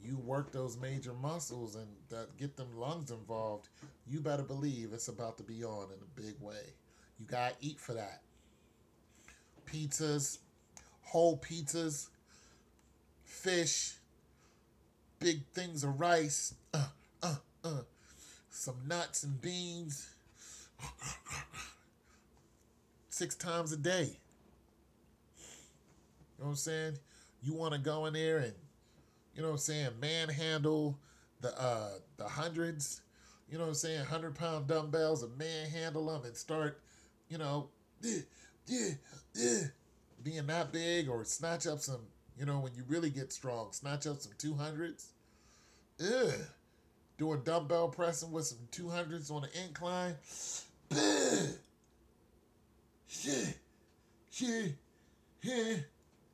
[SPEAKER 1] You work those major muscles and get them lungs involved. You better believe it's about to be on in a big way. You gotta eat for that. Pizzas, whole pizzas, fish, big things of rice, some nuts and beans, 6 times a day. You know what I'm saying? You want to go in there and, you know what I'm saying, manhandle the hundreds. You know what I'm saying? 100-pound dumbbells and manhandle them and start, you know, being that big, or snatch up some, when you really get strong, snatch up some 200s. Ugh. Doing dumbbell pressing with some 200s on the incline. Ugh. Shit.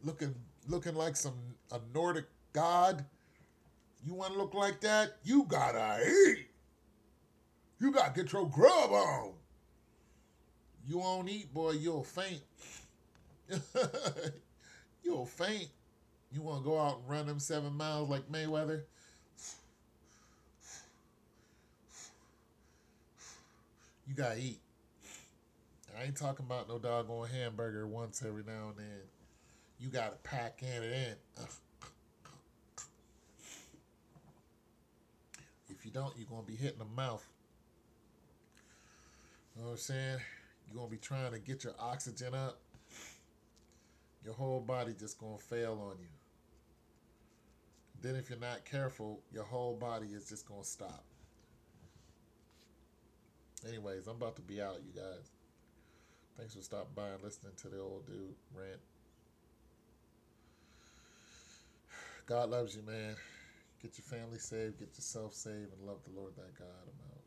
[SPEAKER 1] Looking like a Nordic god. You want to look like that? You gotta eat. You gotta get your grub on. You won't eat, boy, you'll faint. You'll faint. You want to go out and run them 7 miles like Mayweather? You gotta eat. I ain't talking about no doggone hamburger once every now and then. You gotta pack it in. If you don't, you're gonna be hitting the mouth. You know what I'm saying? You're gonna be trying to get your oxygen up. Your whole body just gonna fail on you. Then if you're not careful, your whole body is just gonna stop. Anyways, I'm about to be out, you guys. Thanks for stopping by and listening to the old dude rant. God loves you, man. Get your family saved, get yourself saved, and love the Lord thy God. I'm out.